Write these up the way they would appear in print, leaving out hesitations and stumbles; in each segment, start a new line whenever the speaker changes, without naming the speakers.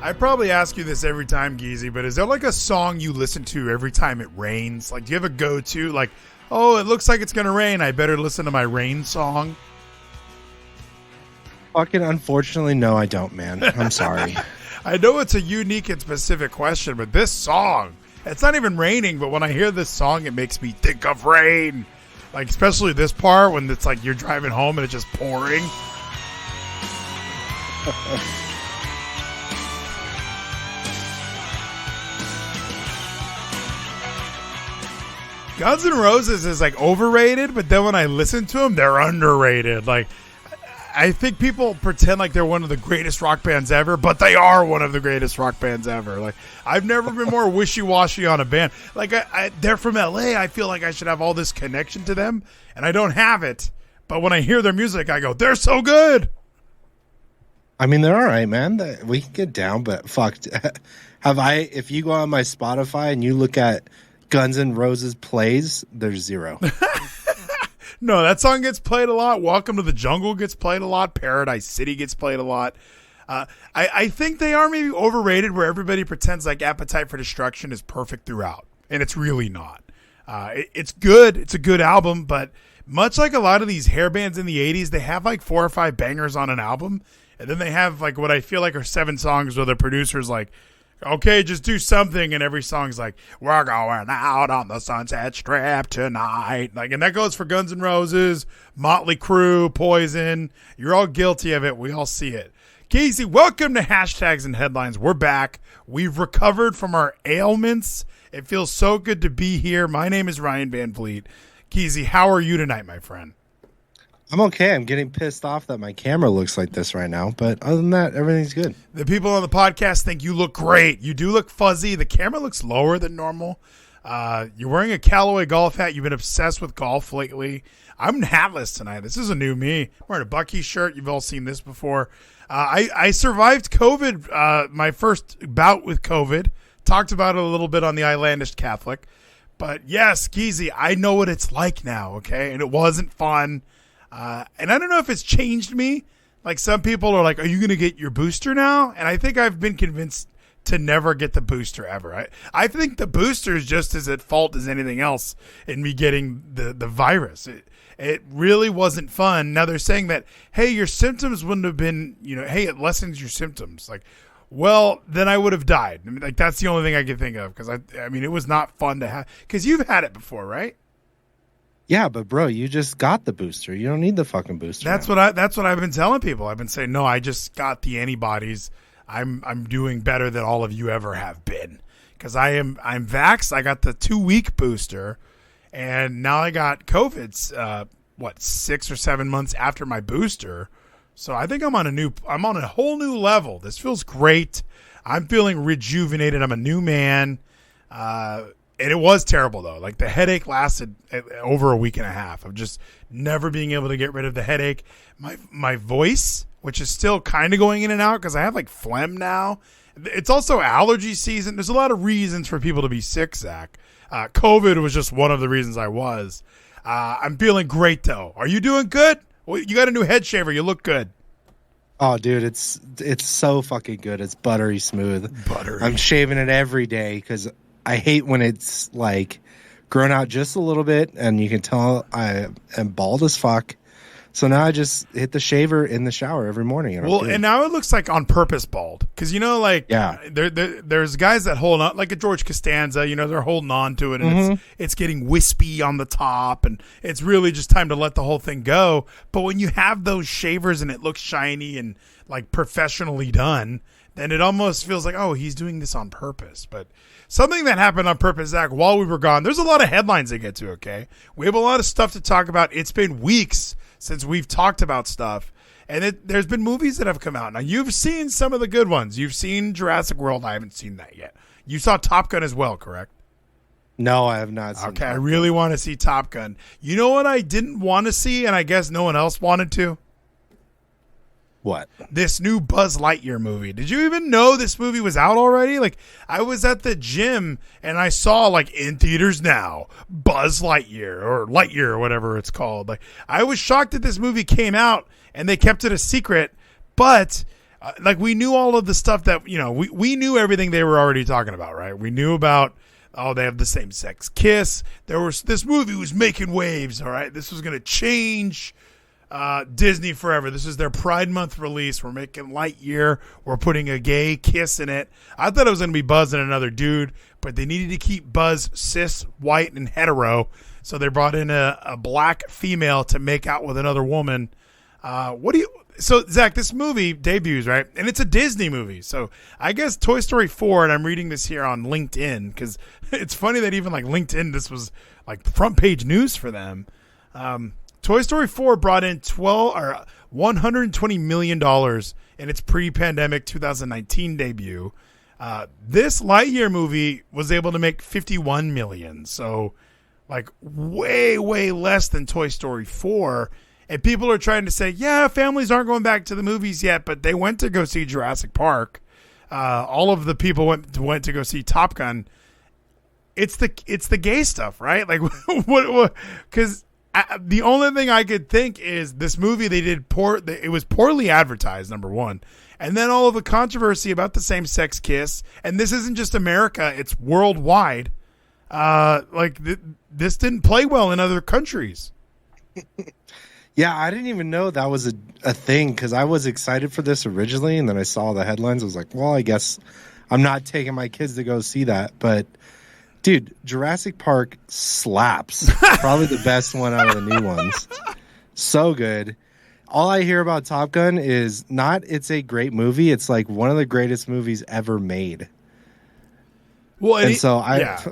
I probably ask you this every time, Geezy, but is there like a song you listen to every time it rains? Like, do you have a go-to? Like, oh, it looks like it's going to rain. I better listen to my rain song.
Fucking unfortunately, no, I don't, man. I'm sorry.
I know it's a unique and specific question, but this song, it's not even raining, but when I hear this song, it makes me think of rain. Like, especially this part when it's like you're driving home and it's just pouring. Guns N' Roses is like overrated, but then when I listen to them, they're underrated. Like, I think people pretend like they're one of the greatest rock bands ever, but they are one of the greatest rock bands ever. Like, I've never been more wishy-washy on a band. Like, they're from LA. I feel like I should have all this connection to them, and I don't have it. But when I hear their music, I go, they're so good.
I mean, they're all right, man. We can get down, but fuck. If you go on my Spotify and you look at Guns N' Roses plays, there's 0.
No, that song gets played a lot. Welcome to the Jungle gets played a lot. Paradise City gets played a lot. I think they are maybe overrated where everybody pretends like Appetite for Destruction is perfect throughout, and it's really not. It's good. It's a good album, but much like a lot of these hair bands in the 80s, they have like 4 or 5 bangers on an album, and then they have like what I feel like are 7 songs where the producer's like, okay, just do something, and every song's like, we're going out on the Sunset Strip tonight. Like, and that goes for Guns N' Roses, Motley Crue, Poison. You're all guilty of it. We all see it. Casey, welcome to Hashtags and Headlines. We're back. We've recovered from our ailments. It feels so good to be here. My name is Ryan Van Vliet. Casey, how are you tonight, my friend?
I'm okay. I'm getting pissed off that my camera looks like this right now. But other than that, everything's good.
The people on the podcast think you look great. You do look fuzzy. The camera looks lower than normal. You're wearing a Callaway golf hat. You've been obsessed with golf lately. I'm hatless tonight. This is a new me. I'm wearing a Bucky shirt. You've all seen this before. I survived COVID, my first bout with COVID. Talked about it a little bit on the Islandish Catholic. But yes, Geezy, I know what it's like now, okay? And it wasn't fun. And I don't know if it's changed me. Like, some people are like, are you going to get your booster now? And I think I've been convinced to never get the booster ever. I think the booster is just as at fault as anything else in me getting the virus. It really wasn't fun. Now they're saying that, hey, your symptoms wouldn't have been, hey, it lessens your symptoms. Like, well, then I would have died. I mean, like, that's the only thing I can think of. Because, I mean, it was not fun to have. Because you've had it before, right?
Yeah, but bro, you just got the booster. You don't need the fucking booster.
That's what I've been telling people. I've been saying, no, I just got the antibodies. I'm doing better than all of you ever have been. Because I'm vaxxed. I got the 2-week booster, and now I got COVID. 6 or 7 months after my booster. So I think I'm on a whole new level. This feels great. I'm feeling rejuvenated. I'm a new man. And it was terrible, though. Like, the headache lasted over a week and a half of just never being able to get rid of the headache. My voice, which is still kind of going in and out because I have, like, phlegm now. It's also allergy season. There's a lot of reasons for people to be sick, Zach. COVID was just one of the reasons I was. I'm feeling great, though. Are you doing good? Well, you got a new head shaver. You look good.
Oh, dude, it's so fucking good. It's buttery smooth.
Buttery.
I'm shaving it every day because I hate when it's like grown out just a little bit and you can tell I am bald as fuck. So now I just hit the shaver in the shower every morning.
And now it looks like on purpose bald. Because, there's guys that hold on, like a George Costanza, they're holding on to it and it's getting wispy on the top and it's really just time to let the whole thing go. But when you have those shavers and it looks shiny and like professionally done, then it almost feels like, oh, he's doing this on purpose. But something that happened on purpose, Zach, while we were gone, there's a lot of headlines to get to, okay? We have a lot of stuff to talk about. It's been weeks since we've talked about stuff. And there's been movies that have come out. Now, you've seen some of the good ones. You've seen Jurassic World. I haven't seen that yet. You saw Top Gun as well, correct?
No, I have not seen
Okay, I really want to see Top Gun. You know what I didn't want to see, and I guess no one else wanted to?
What?
This new Buzz Lightyear movie. Did you even know this movie was out already? Like, I was at the gym and I saw, like, in theaters now, Buzz Lightyear or Lightyear or whatever it's called. Like, I was shocked that this movie came out and they kept it a secret. But like we knew all of the stuff that, we knew everything they were already talking about, right? We knew about, they have the same sex kiss. This movie was making waves. All right. This was going to change Disney forever. This is their Pride Month release. We're making Lightyear. We're putting a gay kiss in it. I thought it was going to be Buzz and another dude, but they needed to keep Buzz cis, white, and hetero. So they brought in a black female to make out with another woman. So, Zach, this movie debuts, right? And it's a Disney movie. So I guess Toy Story 4, and I'm reading this here on LinkedIn, because it's funny that even like LinkedIn, this was like front page news for them. Toy Story 4 brought in $120 million in its pre-pandemic 2019 debut. This Lightyear movie was able to make $51 million. So like way, way less than Toy Story 4. And people are trying to say, yeah, families aren't going back to the movies yet, but they went to go see Jurassic Park. All of the people went to go see Top Gun. It's the gay stuff, right? Like, what? Because the only thing I could think is this movie they did it was poorly advertised, number one, and then all of the controversy about the same-sex kiss. And this isn't just America; it's worldwide. This didn't play well in other countries.
Yeah, I didn't even know that was a thing because I was excited for this originally, and then I saw the headlines. I was like, well, I guess I'm not taking my kids to go see that. But, dude, Jurassic Park slaps. Probably the best one out of the new ones. So good. All I hear about Top Gun is not it's a great movie. It's like one of the greatest movies ever made. Well,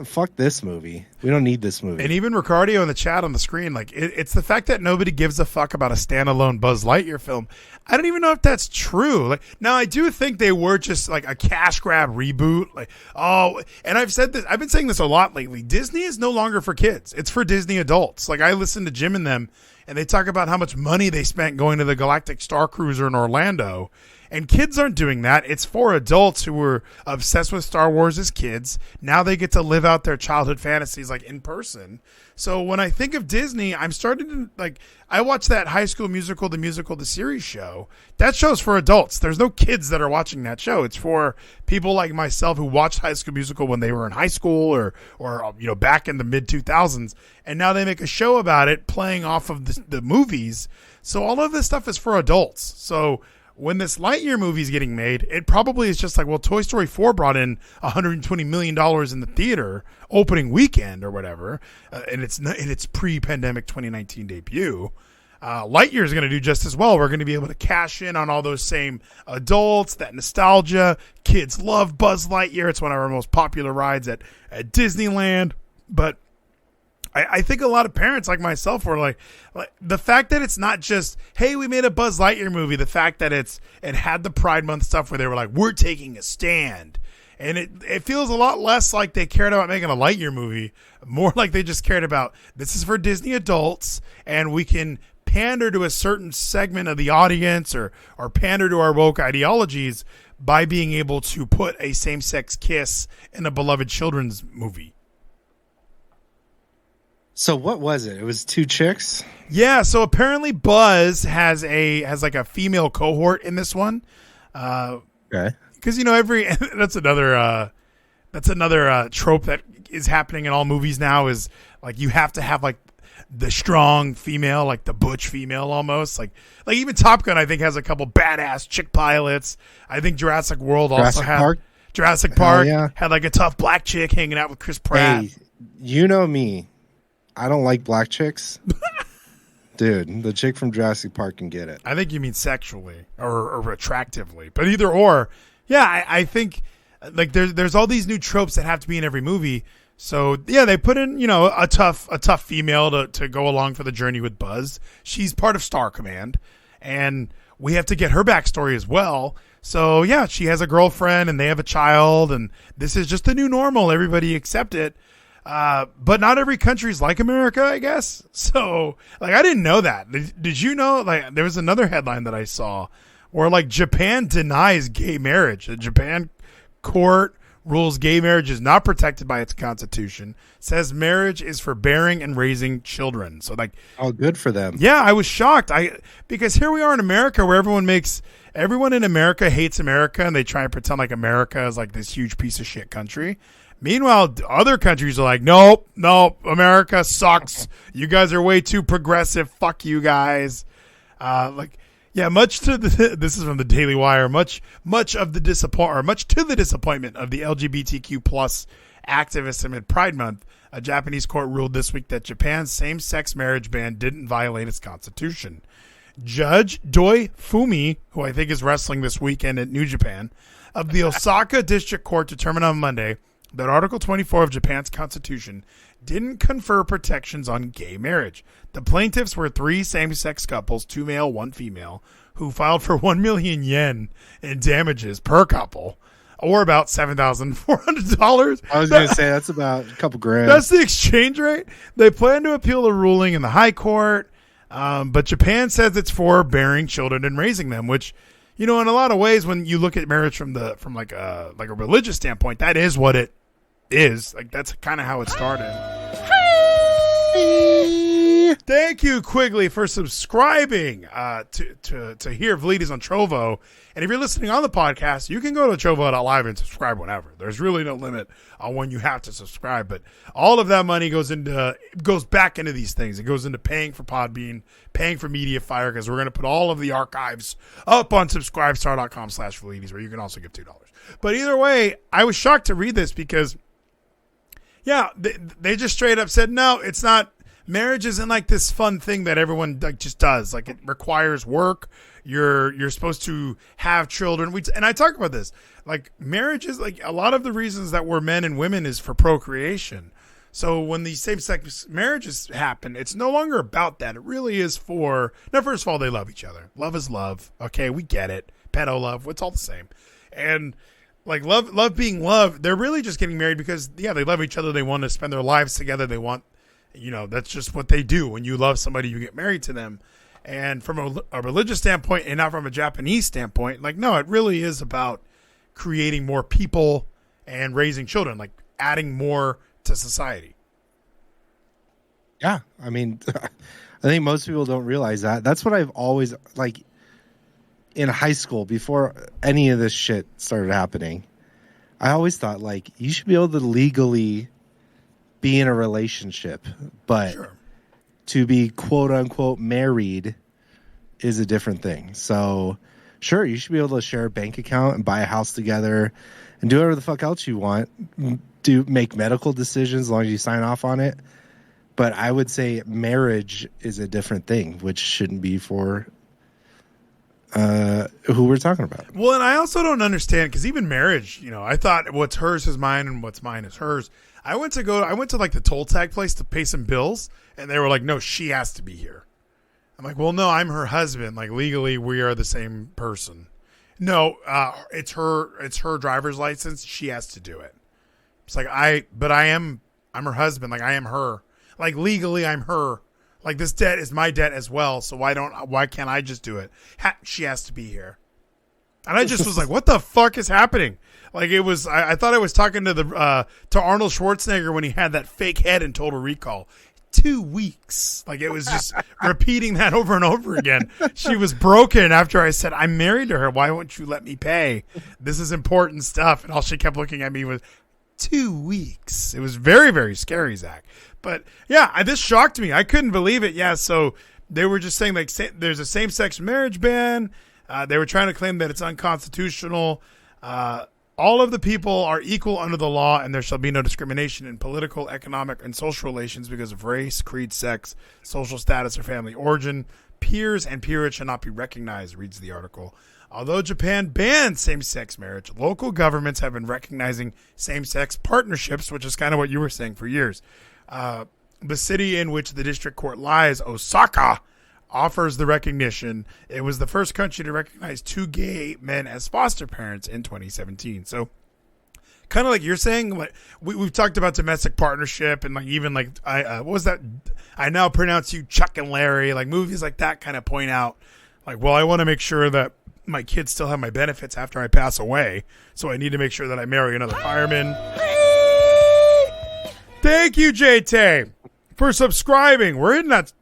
fuck this movie. We don't need this movie.
And even Ricardio in the chat on the screen, like it's the fact that nobody gives a fuck about a standalone Buzz Lightyear film. I don't even know if that's true. Like, now I do think they were just like a cash grab reboot. And I've been saying this a lot lately. Disney is no longer for kids. It's for Disney adults. Like, I listen to Jim and them, and they talk about how much money they spent going to the Galactic Star Cruiser in Orlando. And kids aren't doing that. It's for adults who were obsessed with Star Wars as kids. Now they get to live out their childhood fantasies like in person. So when I think of Disney, I'm starting to I watched that High School Musical, the series show. That show's for adults. There's no kids that are watching that show. It's for people like myself who watched High School Musical when they were in high school or back in the mid 2000s. And now they make a show about it playing off of the movies. So all of this stuff is for adults. So when this Lightyear movie is getting made, it probably is just like, well, Toy Story 4 brought in $120 million in the theater opening weekend or whatever, in its pre-pandemic 2019 debut. Lightyear is going to do just as well. We're going to be able to cash in on all those same adults, that nostalgia. Kids love Buzz Lightyear. It's one of our most popular rides at Disneyland. But I think a lot of parents like myself were like the fact that it's not just, hey, we made a Buzz Lightyear movie. The fact that it had the Pride Month stuff where they were like, we're taking a stand. And it feels a lot less like they cared about making a Lightyear movie, more like they just cared about, this is for Disney adults and we can pander to a certain segment of the audience or pander to our woke ideologies by being able to put a same-sex kiss in a beloved children's movie.
So what was it? It was two chicks?
Yeah, so apparently Buzz has like a female cohort in this one.
Okay.
Because that's another trope that is happening in all movies now is like you have to have like the strong female, like the butch female almost. Like even Top Gun I think has a couple badass chick pilots. I think Jurassic World also had Jurassic Park had like a tough black chick hanging out with Chris Pratt.
Hey, you know me. I don't like black chicks. Dude, the chick from Jurassic Park can get it.
I think you mean sexually or attractively. But either or, yeah, I think like there's all these new tropes that have to be in every movie. So, yeah, they put in, a tough female to go along for the journey with Buzz. She's part of Star Command, and we have to get her backstory as well. So, yeah, she has a girlfriend, and they have a child, and this is just the new normal. Everybody accept it. But not every country's like America, I guess. So, I didn't know that. Did you know? There was another headline that I saw where, Japan denies gay marriage. The Japan court rules gay marriage is not protected by its constitution, says marriage is for bearing and raising children. So like,
oh, good for them.
yeah, I was shocked. Because here we are in America where everyone in America hates America and they try and pretend like America is like this huge piece of shit country. Meanwhile, other countries are like, nope, America sucks. You guys are way too progressive. Fuck you guys. This is from the Daily Wire. Much to the disappointment of the LGBTQ plus activists amid Pride Month, a Japanese court ruled this week that Japan's same-sex marriage ban didn't violate its constitution. Judge Doi Fumi, who I think is wrestling this weekend at New Japan, of the Osaka District Court determined on Monday that Article 24 of Japan's constitution didn't confer protections on gay marriage. The plaintiffs were 3 same-sex couples, 2 male, 1 female, who filed for 1 million yen in damages per couple, or about $7,400.
I was going to say that's about a couple grand.
That's the exchange rate. They plan to appeal the ruling in the high court, but Japan says it's for bearing children and raising them, which, in a lot of ways, when you look at marriage from like a religious standpoint, that is what it is. Like, that's kind of how it started. Thank you, Quigley, for subscribing to hear Vleeties on Trovo. And if you're listening on the podcast, you can go to trovo.live and subscribe whenever. There's really no limit on when you have to subscribe. But all of that money goes back into these things. It goes into paying for Podbean, paying for MediaFire, because we're going to put all of the archives up on subscribestar.com/Vleeties, where you can also give $2. But either way, I was shocked to read this because, yeah, they just straight up said, no, it's not. Marriage isn't like this fun thing that everyone just does. Like, it requires work. You're supposed to have children. And I talk about this. Like, marriage is like a lot of the reasons that we're men and women is for procreation. So when these same-sex marriages happen, it's no longer about that. It really is for, now, first of all, they love each other. Love is love. Okay, we get it. Pedo love. It's all the same. And like love being love, they're really just getting married because, yeah, they love each other. They want to spend their lives together. They want, that's just what they do. When you love somebody, you get married to them. And from a religious standpoint and not from a Japanese standpoint, like, no, it really is about creating more people and raising children, like adding more to society.
Yeah. I mean, I think most people don't realize that. That's what I've always, like, in high school, before any of this shit started happening, I always thought, like, you should be able to legally be in a relationship, but sure, to be quote unquote married is a different thing. So sure, you should be able to share a bank account and buy a house together and do whatever the fuck else you want. Do make medical decisions as long as you sign off on it. But I would say marriage is a different thing, which shouldn't be for who we're talking about.
Well, and I also don't understand, because even marriage, I thought what's hers is mine and what's mine is hers. I went to like the toll tag place to pay some bills, and they were like, no, she has to be here. I'm like, well, no, I'm her husband. Like, legally, we are the same person. No, it's her driver's license. She has to do it. It's like, I'm her husband. Like, I am her. Like, legally, I'm her. Like, this debt is my debt as well. So why can't I just do it? She has to be here. And I just was like, what the fuck is happening? Like, it was, I thought I was talking to to Arnold Schwarzenegger when he had that fake head in Total Recall. 2 weeks. Like, it was just repeating that over and over again. She was broken after I said, I'm married to her. Why won't you let me pay? This is important stuff. And all she kept looking at me was 2 weeks. It was very, very scary, Zach. But yeah, this shocked me. I couldn't believe it. Yeah. So they were just saying, like, there's a same-sex marriage ban. They were trying to claim that it's unconstitutional. All of the people are equal under the law, and there shall be no discrimination in political, economic, and social relations because of race, creed, sex, social status, or family origin. Peers and peerage shall not be recognized, reads the article. Although Japan banned same-sex marriage, local governments have been recognizing same-sex partnerships, which is kind of what you were saying, for years. The city in which the district court lies, Osaka, offers the recognition. It was the first country to recognize 2 gay men as foster parents in 2017. So kind of like you're saying, like we've talked about domestic partnership, and like even like what was that? I now pronounce you Chuck and Larry. Like movies like that kind of point out, like, well, I want to make sure that my kids still have my benefits after I pass away. So I need to make sure that I marry another fireman. Thank you, JT, for subscribing. We're in that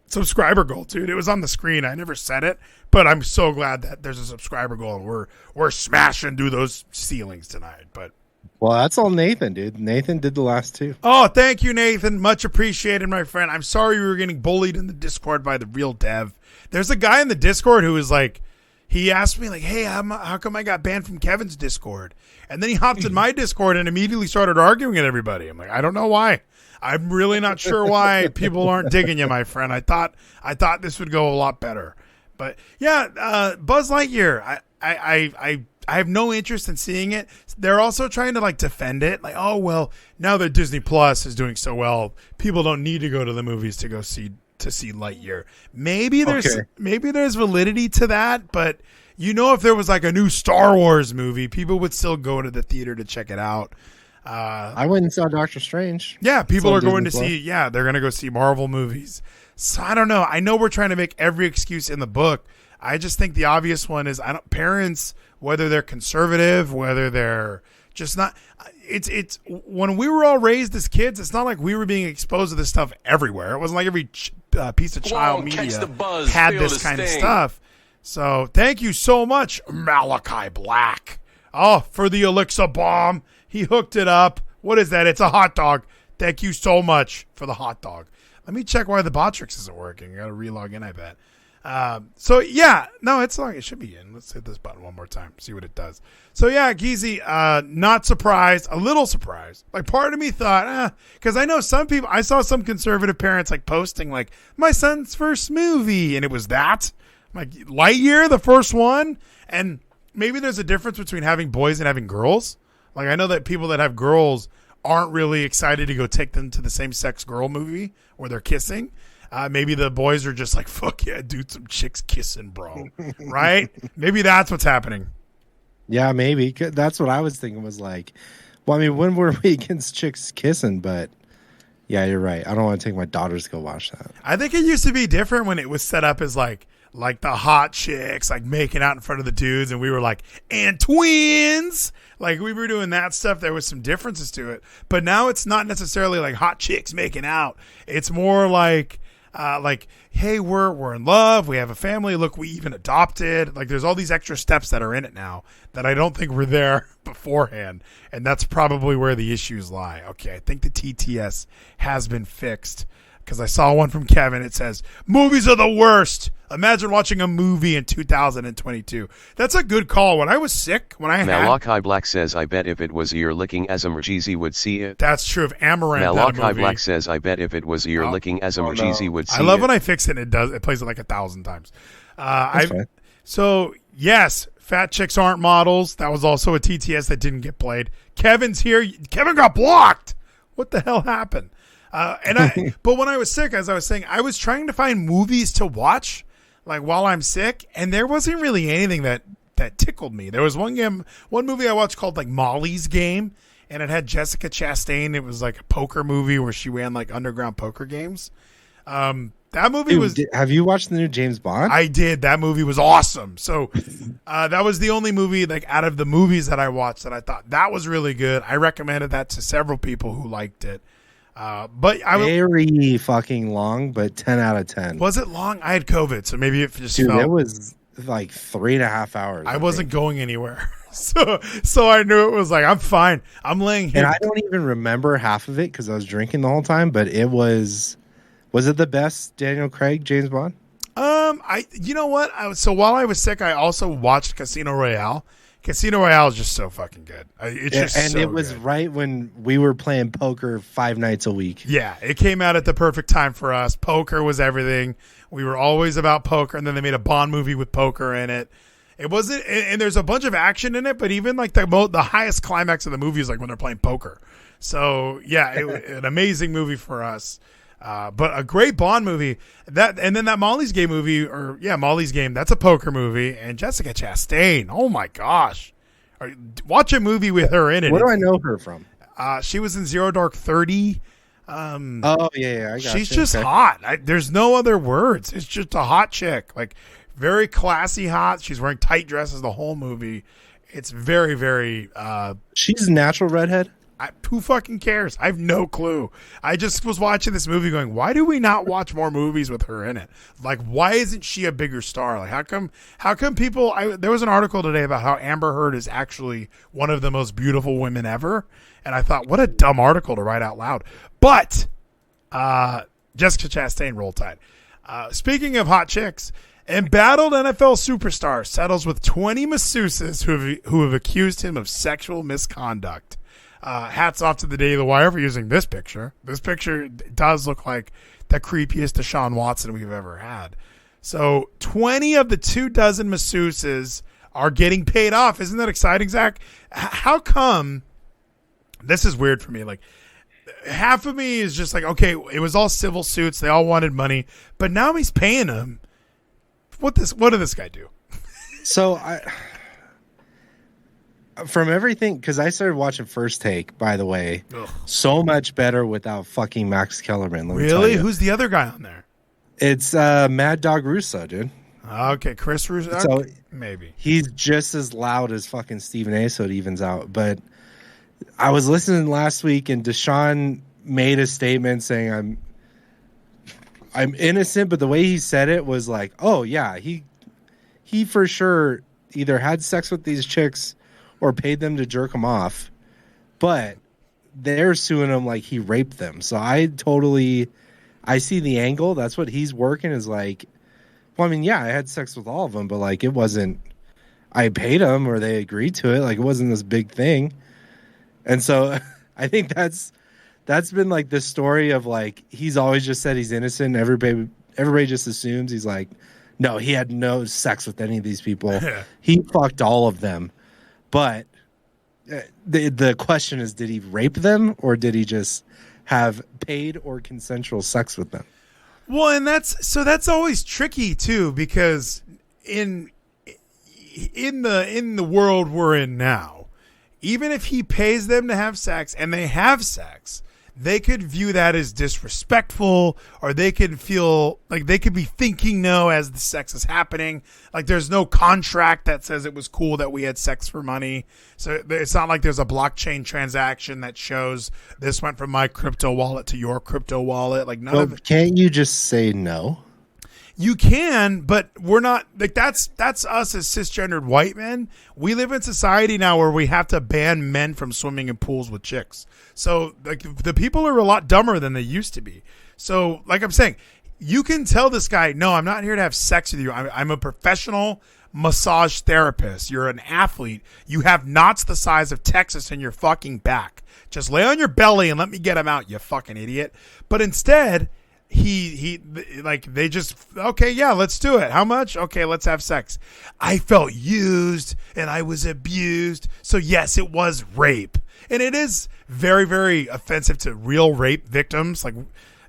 subscriber goal, dude. It was on the screen. I never said it, but I'm so glad that there's a subscriber goal. And we're smashing through those ceilings tonight. But
well, that's all Nathan, dude. Nathan did the last two.
oh, thank you, Nathan. Much appreciated, my friend. I'm sorry you were getting bullied in the Discord by the real dev. There's a guy in the Discord who is like, he asked me like, hey, how come I got banned from Kevin's Discord? And then he hopped in my Discord and immediately started arguing with everybody. I'm like, I don't know why. I'm really not sure why people aren't digging you, my friend. I thought this would go a lot better. But yeah, Buzz Lightyear, I have no interest in seeing it. They're also trying to like defend it. Like, oh, well, now that Disney Plus is doing so well, people don't need to go to the movies to see Lightyear. Maybe there's validity to that, but you know, if there was like a new Star Wars movie, people would still go to the theater to check it out.
I went and saw Doctor Strange.
Yeah, people are going to see. Yeah, they're going to go see Marvel movies. So I don't know. I know we're trying to make every excuse in the book. I just think the obvious one is parents, whether they're conservative, whether they're just not. It's when we were all raised as kids, it's not like we were being exposed to this stuff everywhere. It wasn't like every piece of child media had this kind of stuff. So thank you so much, Malachi Black. Oh, for the Elixir bomb. He hooked it up. What is that? It's a hot dog. Thank you so much for the hot dog. Let me check why the Botrix isn't working. I got to relog in, I bet. So yeah, no, it's long. It should be in. Let's hit this button one more time. See what it does. So yeah, Geezy, not surprised, a little surprised. Like part of me thought, because I know some people, I saw some conservative parents like posting like my son's first movie. And it was that like Lightyear, the first one. And maybe there's a difference between having boys and having girls. Like I know that people that have girls aren't really excited to go take them to the same sex girl movie where they're kissing. Maybe the boys are just like, fuck yeah, dude, some chicks kissing, bro. Right? Maybe that's what's happening.
Yeah, maybe. That's what I was thinking was like, well, I mean, when were we against chicks kissing? But yeah, you're right. I don't want to take my daughters to go watch that.
I think it used to be different when it was set up as like the hot chicks, like making out in front of the dudes. And we were like, and twins. Like we were doing that stuff. There was some differences to it. But now it's not necessarily like hot chicks making out. It's more like, hey, we're in love. We have a family. Look, we even adopted. Like, there's all these extra steps that are in it now that I don't think were there beforehand, and that's probably where the issues lie. Okay, I think the TTS has been fixed because I saw one from Kevin. It says movies are the worst. Imagine watching a movie in 2022. That's a good call. When I was sick,
Malachi Black says, I bet if it was ear licking as a Geezy would see it.
That's true. If Amaranth
Malachi Black says, I bet if it was ear licking as a Geezy would see it.
I love when I fix it and it plays it like 1,000 times. So yes, fat chicks aren't models. That was also a TTS that didn't get played. Kevin's here. Kevin got blocked. What the hell happened? But when I was sick, as I was saying, I was trying to find movies to watch like while I'm sick, and there wasn't really anything that tickled me. There was one movie I watched called like Molly's Game, and it had Jessica Chastain. It was like a poker movie where she ran like underground poker games. That movie was.
Have you watched the new James Bond?
I did. That movie was awesome. So that was the only movie like out of the movies that I watched that I thought that was really good. I recommended that to several people who liked it. But
very fucking long, but 10 out of 10.
Was it long? I had COVID, so maybe it just
Dude,
felt.
It was like 3.5 hours.
I wasn't going anywhere, so I knew it was like I'm fine. I'm laying here,
and I don't even remember half of it because I was drinking the whole time. But it was it the best Daniel Craig James Bond?
You know what? So while I was sick, I also watched Casino Royale. Casino Royale is just so fucking good.
It was right when we were playing poker 5 nights a week.
Yeah, it came out at the perfect time for us. Poker was everything. We were always about poker, and then they made a Bond movie with poker in it. It wasn't, and there's a bunch of action in it, but even like the highest climax of the movie is like when they're playing poker. So yeah, an amazing movie for us. But a great Bond movie. And then that Molly's Game movie, Molly's Game. That's a poker movie. And Jessica Chastain. Oh my gosh! Watch a movie with her in it.
Where do I know her from?
She was in Zero Dark 30.
I got
she's just hot. There's no other words. It's just a hot chick. Like very classy hot. She's wearing tight dresses the whole movie. It's very, very.
She's a natural redhead.
Who fucking cares? I have no clue. I just was watching this movie going, why do we not watch more movies with her in it? Like, why isn't she a bigger star? Like, how come people, there was an article today about how Amber Heard is actually one of the most beautiful women ever. And I thought, what a dumb article to write out loud. But, Jessica Chastain, Roll Tide. Speaking of hot chicks, embattled NFL superstar settles with 20 masseuses who have accused him of sexual misconduct. Hats off to the Daily Wire for using this picture. This picture does look like the creepiest Deshaun Watson we've ever had. So 20 of the 24 masseuses are getting paid off. Isn't that exciting, Zach? How come? This is weird for me. Like, half of me is just like, okay, it was all civil suits. They all wanted money, but now he's paying them. What did this guy do?
So from everything, because I started watching First Take, by the way. Ugh. So much better without fucking Max Kellerman.
Really? Who's the other guy on there?
It's Mad Dog Russo, dude.
Okay, Chris Russo.
So
maybe
he's just as loud as fucking Stephen A. So it evens out. But I was listening last week, and Deshaun made a statement saying, "I'm innocent," but the way he said it was like, "Oh yeah, he for sure either had sex with these chicks or paid them to jerk him off, but they're suing him like he raped them." So I see the angle. That's what he's working is like, well, I mean, yeah, I had sex with all of them, but like, it wasn't, I paid them or they agreed to it. Like, it wasn't this big thing. And so I think that's been like the story of like, he's always just said he's innocent. Everybody just assumes he's like, no, he had no sex with any of these people. He fucked all of them. But the question is, did he rape them or did he just have paid or consensual sex with them?
Well, and that's always tricky too, because in the world we're in now, even if he pays them to have sex and they have sex, they could view that as disrespectful, or they could feel like they could be thinking no as the sex is happening. Like, there's no contract that says it was cool that we had sex for money. So it's not like there's a blockchain transaction that shows this went from my crypto wallet to your crypto wallet. Like, none of it.
Can't you just say no?
You can, but we're not like that's us as cisgendered white men. We live in society now where we have to ban men from swimming in pools with chicks. So like the people are a lot dumber than they used to be. So like I'm saying, you can tell this guy, no, I'm not here to have sex with you. I'm a professional massage therapist. You're an athlete. You have knots the size of Texas in your fucking back. Just lay on your belly and let me get them out, you fucking idiot. But instead, they just, okay, yeah, let's do it. How much? Okay, let's have sex. I felt used and I was abused. So yes, it was rape. And it is very, very offensive to real rape victims. Like,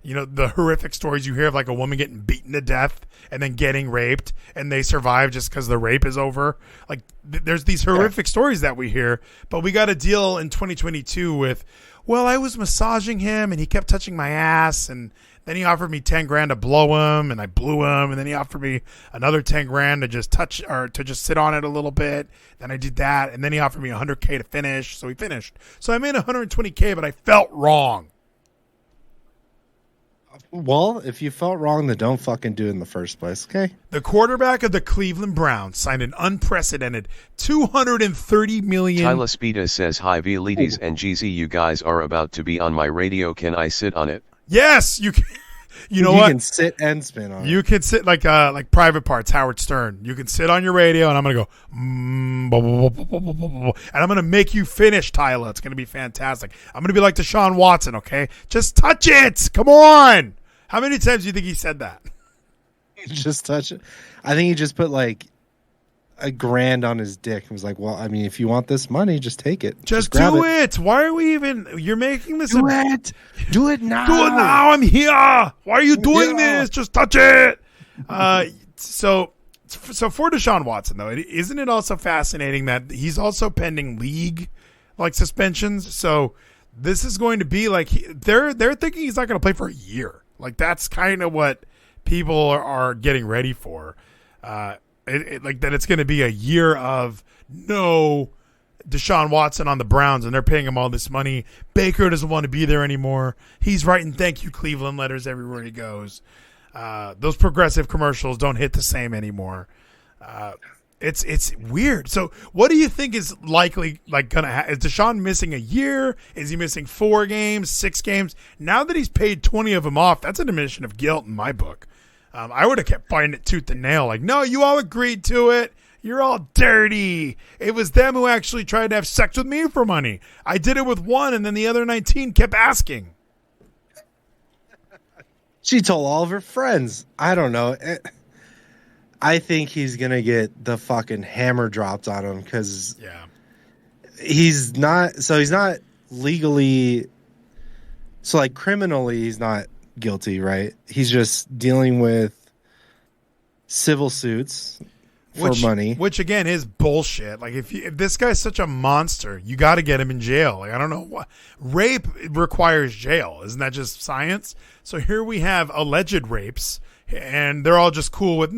you know, the horrific stories you hear of like a woman getting beaten to death and then getting raped and they survive just because the rape is over. Like there's these horrific stories that we hear, but we got to deal in 2022 with, well, I was massaging him and he kept touching my ass, and then he offered me 10 grand to blow him, and I blew him. And then he offered me another 10 grand to just touch or to just sit on it a little bit. Then I did that. And then he offered me 100K to finish. So he finished. So I made 120K, but I felt wrong.
Well, if you felt wrong, then don't fucking do it in the first place, okay?
The quarterback of the Cleveland Browns signed an unprecedented $230 million.
Tyler Spida says, hi Vleeties and Geezy, you guys are about to be on my radio. Can I sit on it?
Yes, you can. You know what?
You can sit and spin on it.
You can sit like Private Parts, Howard Stern. You can sit on your radio, and I'm going to go, and I'm going to make you finish, Tyler. It's going to be fantastic. I'm going to be like Deshaun Watson, okay? Just touch it. Come on. How many times do you think he said that?
Just touch it. I think he just put like $1,000 on his dick and was like, well, I mean, if you want this money, just take it.
Just do it. Why are we even, you're making this.
Do it. Do it now.
Do it now. I'm here. Why are you doing this? Just touch it. So for Deshaun Watson, though, isn't it also fascinating that he's also pending league like suspensions? So this is going to be like, they're thinking he's not going to play for a year. Like that's kind of what people are getting ready for. Like that it's going to be a year of no Deshaun Watson on the Browns, and they're paying him all this money. Baker doesn't want to be there anymore. He's writing thank you Cleveland letters everywhere he goes. Those progressive commercials don't hit the same anymore. It's weird. So what do you think is likely gonna is Deshaun missing a year? Is he missing 4 games, 6 games? Now that he's paid 20 of them off, that's an admission of guilt in my book. I would have kept fighting it tooth and nail. Like, no, you all agreed to it. You're all dirty. It was them who actually tried to have sex with me for money. I did it with one, and then the other 19 kept asking.
She told all of her friends. I don't know. I think he's going to get the fucking hammer dropped on him because he's not legally, so like criminally, he's not guilty, right? He's just dealing with civil suits for money.
Which, again, is bullshit. Like, if this guy's such a monster, you got to get him in jail. Like, I don't know what. Rape requires jail. Isn't that just science? So here we have alleged rapes. And they're all just cool with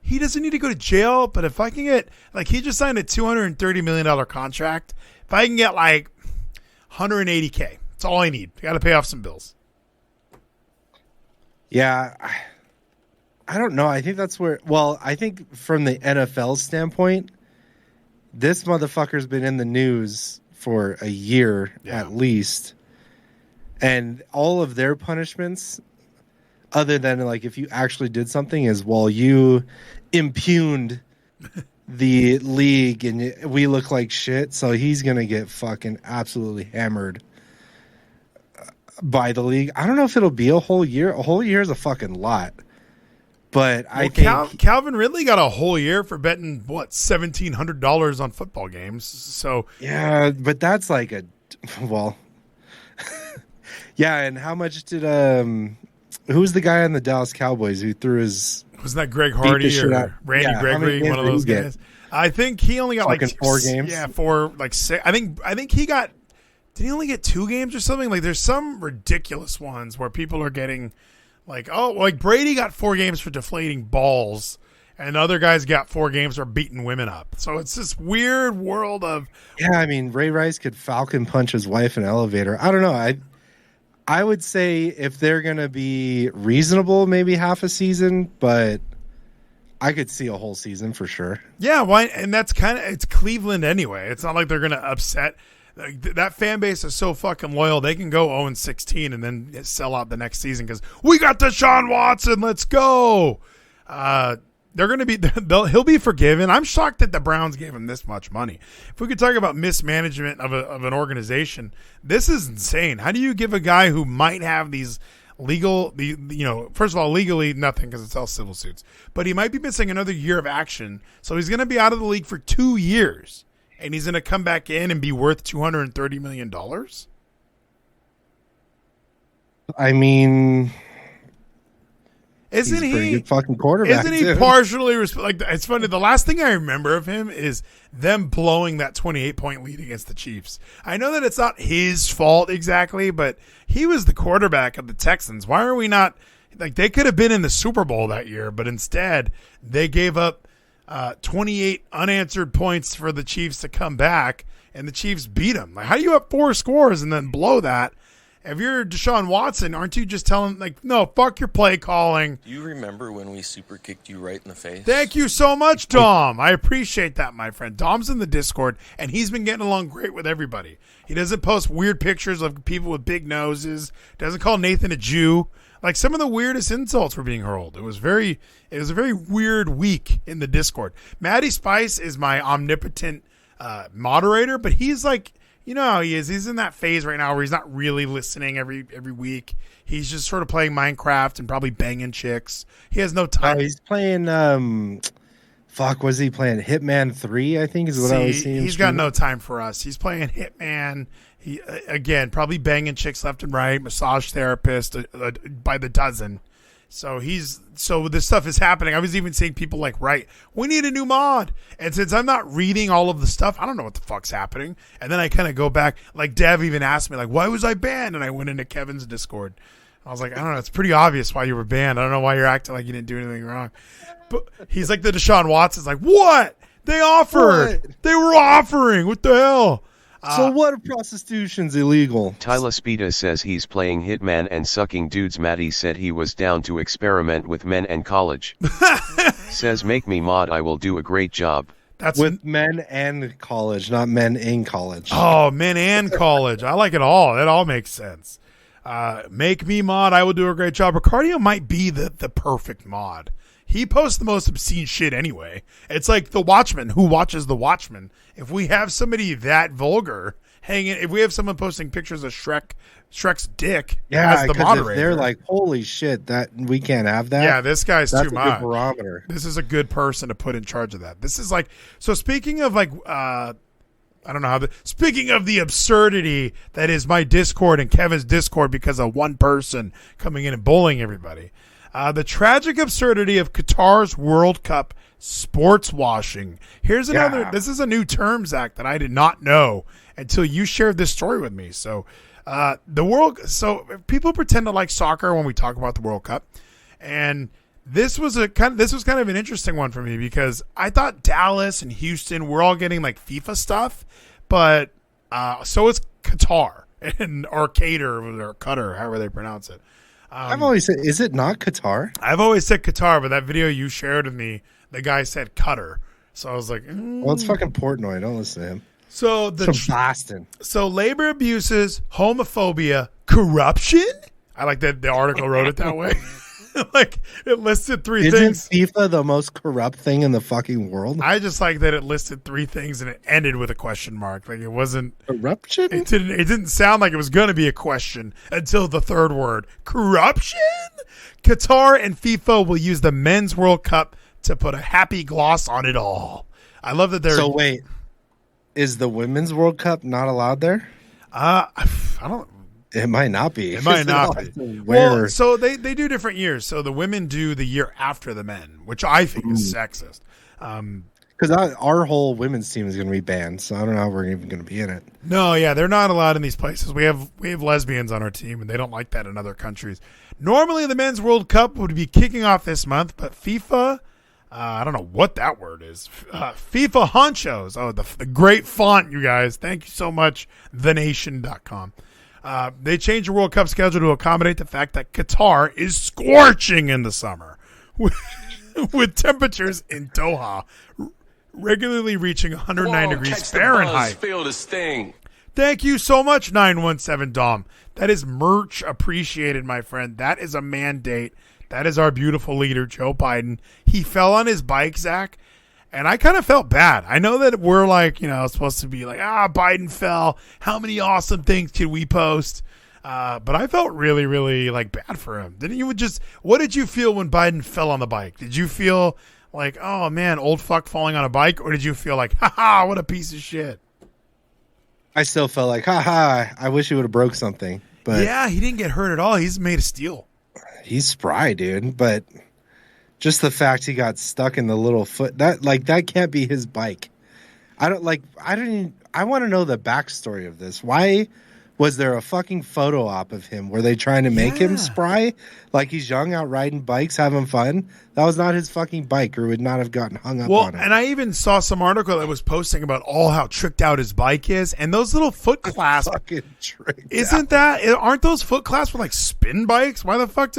he doesn't need to go to jail, but if I can get, he just signed a $230 million contract. If I can get $180K, that's all I need. I got to pay off some bills.
Yeah. I don't know. I think that's where, I think from the NFL standpoint, this motherfucker's been in the news for a year at least. And all of their punishments, other than if you actually did something, is you impugned the league and we look like shit. So he's going to get fucking absolutely hammered by the league. I don't know if it'll be a whole year. A whole year is a fucking lot. But I think
Calvin Ridley got a whole year for betting $1,700 on football games. So
yeah, but that's yeah. And how much did who's the guy on the Dallas Cowboys who threw his?
Was that Greg Hardy or Randy Gregory? One of those guys. I think he only got
4 games.
Yeah, 4 6. I think he got. Did he only get 2 games or something? There's some ridiculous ones where people are getting Brady got 4 games for deflating balls, and other guys got 4 games for beating women up. So it's this weird world of.
Yeah, I mean, Ray Rice could falcon punch his wife in an elevator. I don't know. I would say if they're going to be reasonable, maybe half a season, but I could see a whole season for sure.
Yeah, why? And that's it's Cleveland anyway. It's not like they're going to upset. That fan base is so fucking loyal. They can go 0-16 and then sell out the next season because we got Deshaun Watson. Let's go. They're going to be. He'll be forgiven. I'm shocked that the Browns gave him this much money. If we could talk about mismanagement of an organization, this is insane. How do you give a guy who might have these first of all, legally nothing because it's all civil suits, but he might be missing another year of action, so he's going to be out of the league for 2 years, and he's going to come back in and be worth $230 million.
I mean.
Isn't
he's a pretty
he
good fucking quarterback?
Isn't he partially it's funny? The last thing I remember of him is them blowing that 28-point lead against the Chiefs. I know that it's not his fault exactly, but he was the quarterback of the Texans. Why are we not they could have been in the Super Bowl that year, but instead they gave up 28 unanswered points for the Chiefs to come back, and the Chiefs beat them. How do you have 4 scores and then blow that? If you're Deshaun Watson, aren't you just telling, no, fuck your play calling?
Do you remember when we super kicked you right in the face?
Thank you so much, Dom. I appreciate that, my friend. Dom's in the Discord, and he's been getting along great with everybody. He doesn't post weird pictures of people with big noses. Doesn't call Nathan a Jew. Some of the weirdest insults were being hurled. It was a very weird week in the Discord. Maddie Spice is my omnipotent moderator, but he's you know how he is. He's in that phase right now where he's not really listening every week. He's just sort of playing Minecraft and probably banging chicks. He has no time.
He's playing, was he playing Hitman 3, I think is what I was seeing.
He's got no time for us. He's playing Hitman. He, again, probably banging chicks left and right, massage therapist by the dozen. So this stuff is happening. I was even seeing people we need a new mod. And since I'm not reading all of the stuff, I don't know what the fuck's happening. And then I kind of go back, Dev even asked me, why was I banned? And I went into Kevin's Discord. I was like, I don't know. It's pretty obvious why you were banned. I don't know why you're acting like you didn't do anything wrong. But he's like the Deshaun Watson's like, what? They offered.
What?
They were offering. What the hell?
So what if prostitution's illegal?
Tyler Spita says he's playing hitman and sucking dudes. Maddie said he was down to experiment with men and college. Says make me mod, I will do a great job.
That's
With men and college, not men in college.
Oh, men and college. I like it all. It all makes sense. Make me mod, I will do a great job. Ricardio might be the perfect mod. He posts the most obscene shit anyway. It's like The Watchmen. Who watches The Watchmen? If we have somebody that vulgar hanging, if we have someone posting pictures of Shrek's dick as the moderator,
if they're like, holy shit, that we can't have that.
Yeah, this guy's
that's
too
a
much.
good barometer.
This is a good person to put in charge of that. This is like, so speaking of like, I don't know how speaking of the absurdity that is my Discord and Kevin's Discord because of one person coming in and bullying everybody. The tragic absurdity of Qatar's World Cup sports washing. Here's another, this is a new term, Zach, that I did not know until you shared this story with me. So, so people pretend to like soccer when we talk about the World Cup. And this was kind of an interesting one for me because I thought Dallas and Houston were all getting like FIFA stuff, but so is Qatar and or Qatar, however they pronounce it.
I've always said, is it not Qatar?
I've always said Qatar, but that video you shared with me, the guy said Qatar. So I was like,
well, it's fucking Portnoy. Don't listen to him.
So
from Boston.
So labor abuses, homophobia, corruption. I like that the article wrote it that way. Like it listed three things.
Isn't FIFA the most corrupt thing in the fucking world?
I just like that it listed three things and it ended with a question mark. Like it wasn't
corruption.
It didn't sound like it was going to be a question until the third word. Corruption. Qatar and FIFA will use the Men's World Cup to put a happy gloss on it all. I love that they're.
So wait, is the Women's World Cup not allowed there?
I don't.
It might not be.
It might not be. Well, so they do different years. So the women do the year after the men, which I think is sexist.
Because our whole women's team is going to be banned, so I don't know how we're even going to be in it.
No, yeah, they're not allowed in these places. We have lesbians on our team, and they don't like that in other countries. Normally, the Men's World Cup would be kicking off this month, but FIFA, I don't know what that word is. FIFA honchos. Oh, the great font, you guys. Thank you so much, thenation.com. They changed the World Cup schedule to accommodate the fact that Qatar is scorching in the summer with temperatures in Doha regularly reaching 109 degrees Fahrenheit.
Feel the sting.
Thank you so much, 917 Dom. That is merch appreciated, my friend. That is a mandate. That is our beautiful leader, Joe Biden. He fell on his bike, Zach, and I kind of felt bad. I know that we're like, supposed to be like, Biden fell. How many awesome things can we post? But I felt really, really like bad for him. What did you feel when Biden fell on the bike? Did you feel like, oh man, old fuck falling on a bike? Or did you feel like, haha, what a piece of shit?
I still felt like, haha, I wish he would have broke something. But
yeah, he didn't get hurt at all. He's made of steel.
He's spry, dude. But just the fact he got stuck in the little foot, that can't be his bike. I want to know the backstory of this. Why was there a fucking photo op of him? Were they trying to make him spry? Like he's young, out riding bikes, having fun? That was not his fucking bike, or would not have gotten hung up on it.
And I even saw some article that was posting about how tricked out his bike is. And those little foot clasps. Aren't those foot clasps for like spin bikes? Why the fuck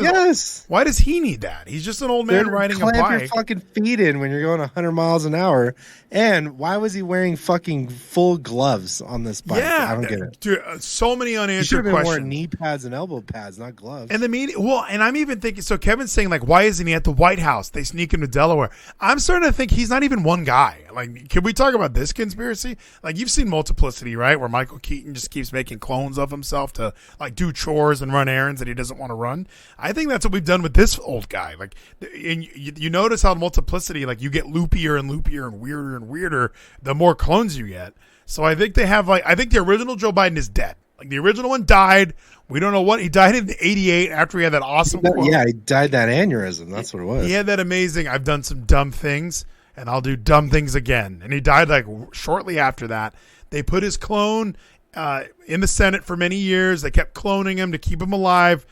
why does he need that? He's just an old man riding a bike.
Clamp your fucking feet in when you're going 100 miles an hour. And why was he wearing fucking full gloves on this bike?
Yeah,
I don't get it.
Dude, so many unanswered questions. He should have been
wearing knee pads and elbow pads, not gloves.
And the media, and I'm even thinking, so Kevin's saying, like, why isn't he at the White House? They sneak him to Delaware. I'm starting to think he's not even one guy. Like, can we talk about this conspiracy? Like, you've seen Multiplicity, right? Where Michael Keaton just keeps making clones of himself to, like, do chores and run errands that he doesn't want to run. I think that's what we've done with this old guy. Like, and you notice how Multiplicity, like, you get loopier and loopier and weirder the more clones you get. So I think they have, I think the original Joe Biden is dead. Like, the original one died. We don't know what. He died in 88 after he had that awesome quote.
Yeah, he died that aneurysm. That's what it was.
He had that amazing, I've done some dumb things, and I'll do dumb things again. And he died, like, shortly after that. They put his clone in the Senate for many years. They kept cloning him to keep him alive.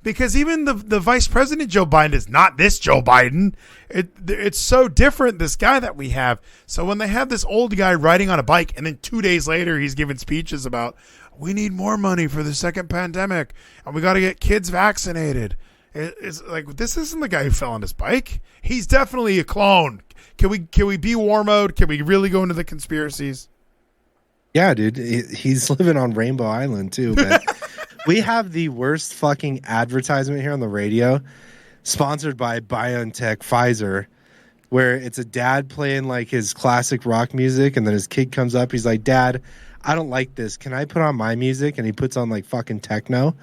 Because even the vice president, Joe Biden, is not this Joe Biden. It's so different, this guy that we have. So when they have this old guy riding on a bike and then 2 days later he's giving speeches about, we need more money for the second pandemic and we got to get kids vaccinated. It's like, this isn't the guy who fell on his bike. He's definitely a clone. Can we be war mode? Can we really go into the conspiracies?
Yeah, dude. He's living on Rainbow Island too, but we have the worst fucking advertisement here on the radio, sponsored by BioNTech Pfizer, where it's a dad playing like his classic rock music, and then his kid comes up. He's like, Dad, I don't like this. Can I put on my music? And he puts on like fucking techno.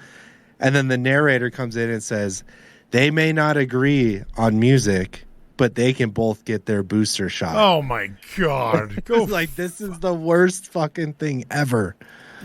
And then the narrator comes in and says, they may not agree on music, but they can both get their booster shot.
Oh my God. Go
like, this is the worst fucking thing ever.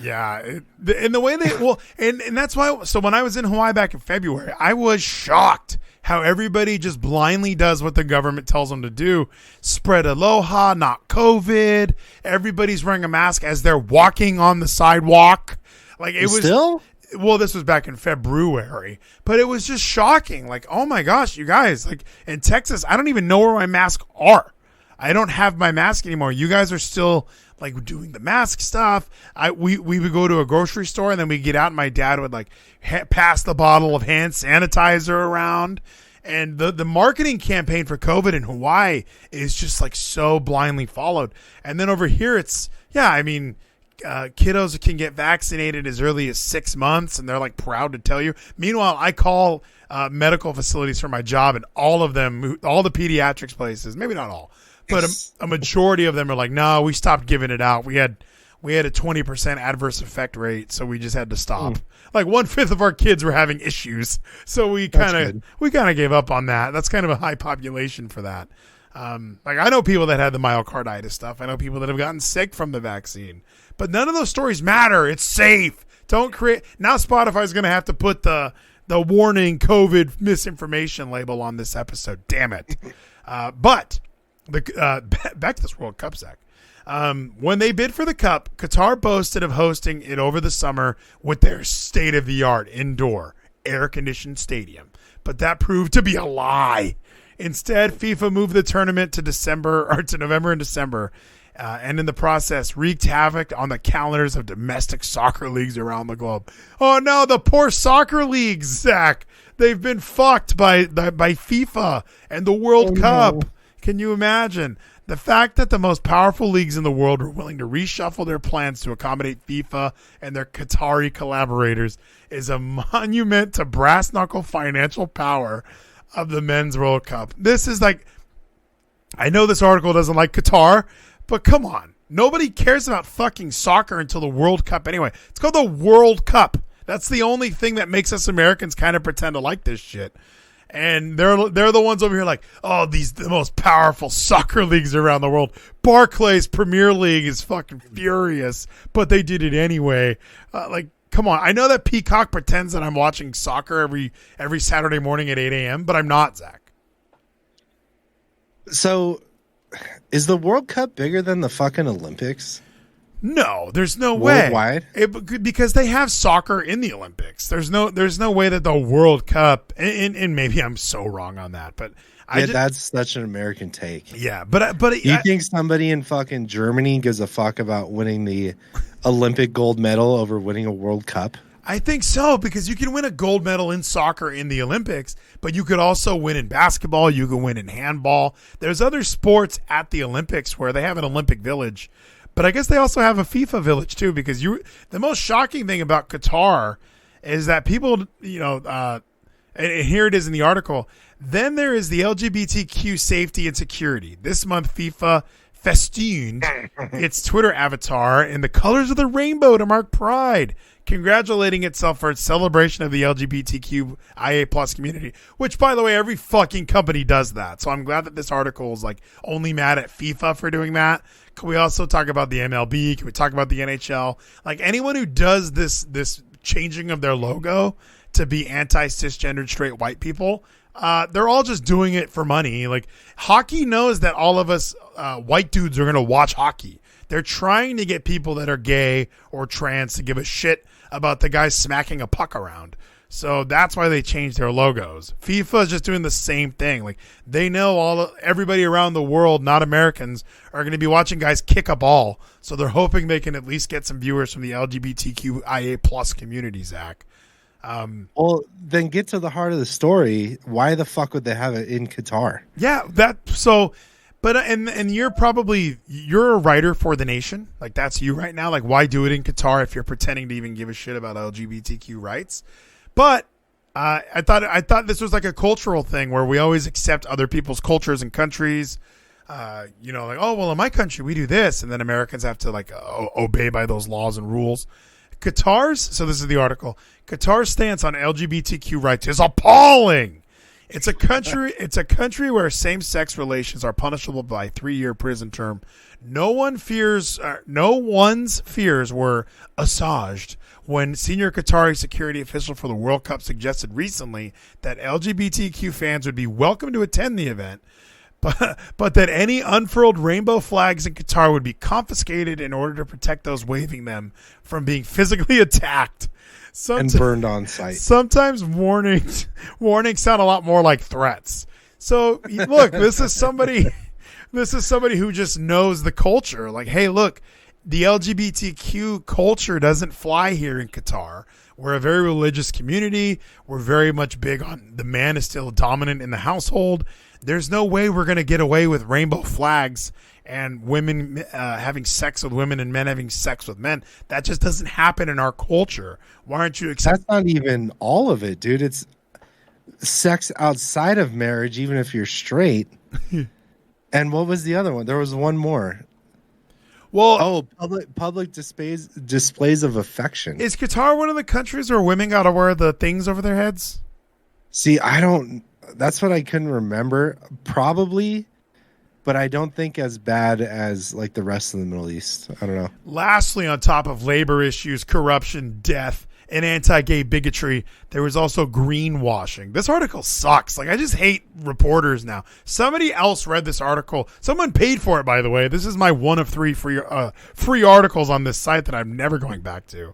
Yeah, and the way they and that's why. So when I was in Hawaii back in February, I was shocked how everybody just blindly does what the government tells them to do. Spread aloha, not COVID. Everybody's wearing a mask as they're walking on the sidewalk. Like, it was
still.
Well, this was back in February, but it was just shocking. Like, oh my gosh, you guys! Like in Texas, I don't even know where my masks are. I don't have my mask anymore. You guys are still like doing the mask stuff. We would go to a grocery store and then we get out and my dad would like pass the bottle of hand sanitizer around. And the marketing campaign for COVID in Hawaii is just like so blindly followed. And then over here, it's, yeah, I mean, kiddos can get vaccinated as early as 6 months and they're like proud to tell you. Meanwhile, I call medical facilities for my job and all of them, all the pediatrics places, maybe not all, but a majority of them are like, no, we stopped giving it out. We had a 20% adverse effect rate, so we just had to stop. Like 1/5 of our kids were having issues, so we kind of gave up on that. That's kind of a high population for that. Like, I know people that had the myocarditis stuff. I know people that have gotten sick from the vaccine, but none of those stories matter. It's safe. Don't create. Now Spotify's going to have to put the warning COVID misinformation label on this episode. Damn it. But back to this World Cup, Zach. When they bid for the cup, Qatar boasted of hosting it over the summer with their state-of-the-art indoor air-conditioned stadium, but that proved to be a lie. Instead, FIFA moved the tournament to November and December, and in the process wreaked havoc on the calendars of domestic soccer leagues around the globe. Oh no, the poor soccer leagues, Zach. They've been fucked by FIFA and the World Cup. No. Can you imagine? The fact that the most powerful leagues in the world are willing to reshuffle their plans to accommodate FIFA and their Qatari collaborators is a monument to brass-knuckle financial power of the Men's World Cup. This is like, I know this article doesn't like Qatar, but come on. Nobody cares about fucking soccer until the World Cup anyway. It's called the World Cup. That's the only thing that makes us Americans kind of pretend to like this shit. And they're the ones over here like, oh, the most powerful soccer leagues around the world. Barclays Premier League is fucking furious, but they did it anyway. Like, come on. I know that Peacock pretends that I'm watching soccer every Saturday morning at 8 a.m., but I'm not, Zach.
So, is the World Cup bigger than the fucking Olympics?
No, there's no way.
Worldwide?
Because they have soccer in the Olympics. There's no way that the World Cup, and maybe I'm so wrong on that, but
that's such an American take.
Yeah, but
you think somebody in fucking Germany gives a fuck about winning the Olympic gold medal over winning a World Cup?
I think so, because you can win a gold medal in soccer in the Olympics, but you could also win in basketball. You can win in handball. There's other sports at the Olympics where they have an Olympic village. But I guess they also have a FIFA village too, because the most shocking thing about Qatar is that people, and here it is in the article, then there is the LGBTQ safety and security. This month, FIFA festooned its Twitter avatar in the colors of the rainbow to mark Pride, congratulating itself for its celebration of the LGBTQIA plus community, which, by the way, every fucking company does that. So I'm glad that this article is like only mad at FIFA for doing that. Can we also talk about the MLB? Can we talk about the NHL? Like, anyone who does this changing of their logo to be anti-cisgendered straight white people, They're all just doing it for money. Like, hockey knows that all of us white dudes are going to watch hockey. They're trying to get people that are gay or trans to give a shit about the guy smacking a puck around. So that's why they changed their logos. FIFA is just doing the same thing. Like, they know everybody around the world, not Americans, are going to be watching guys kick a ball. So they're hoping they can at least get some viewers from the LGBTQIA plus community, Zach.
Well, then get to the heart of the story. Why the fuck would they have it in Qatar?
Yeah, but and you're a writer for The Nation. Like, that's you right now. Like, why do it in Qatar if you're pretending to even give a shit about LGBTQ rights? But I thought this was like a cultural thing where we always accept other people's cultures and countries. Like, oh, well, in my country we do this, and then Americans have to like obey by those laws and rules. So this is the article. Qatar's stance on LGBTQ rights is appalling. It's a country where same-sex relations are punishable by 3-year prison term. No one's fears were assuaged when senior Qatari security official for the World Cup suggested recently that LGBTQ fans would be welcome to attend the event, but that any unfurled rainbow flags in Qatar would be confiscated in order to protect those waving them from being physically attacked.
And burned on site.
Sometimes warnings sound a lot more like threats. So look, this is somebody who just knows the culture. Like, hey, look, the LGBTQ culture doesn't fly here in Qatar. We're a very religious community. We're very much big on the man is still dominant in the household. There's no way we're going to get away with rainbow flags and women having sex with women and men having sex with men. That just doesn't happen in our culture. Why aren't you accepting?
That's not even all of it, dude. It's sex outside of marriage, even if you're straight. And what was the other one? There was one more.
Well,
public displays of affection.
Is Qatar one of the countries where women got to wear the things over their heads?
See, that's what I couldn't remember. Probably. But I don't think as bad as like the rest of the Middle East. I don't know.
Lastly, on top of labor issues, corruption, death, and anti-gay bigotry, there was also greenwashing. This article sucks. Like, I just hate reporters now. Somebody else read this article. Someone paid for it, by the way. This is my one of 3 free articles on this site that I'm never going back to.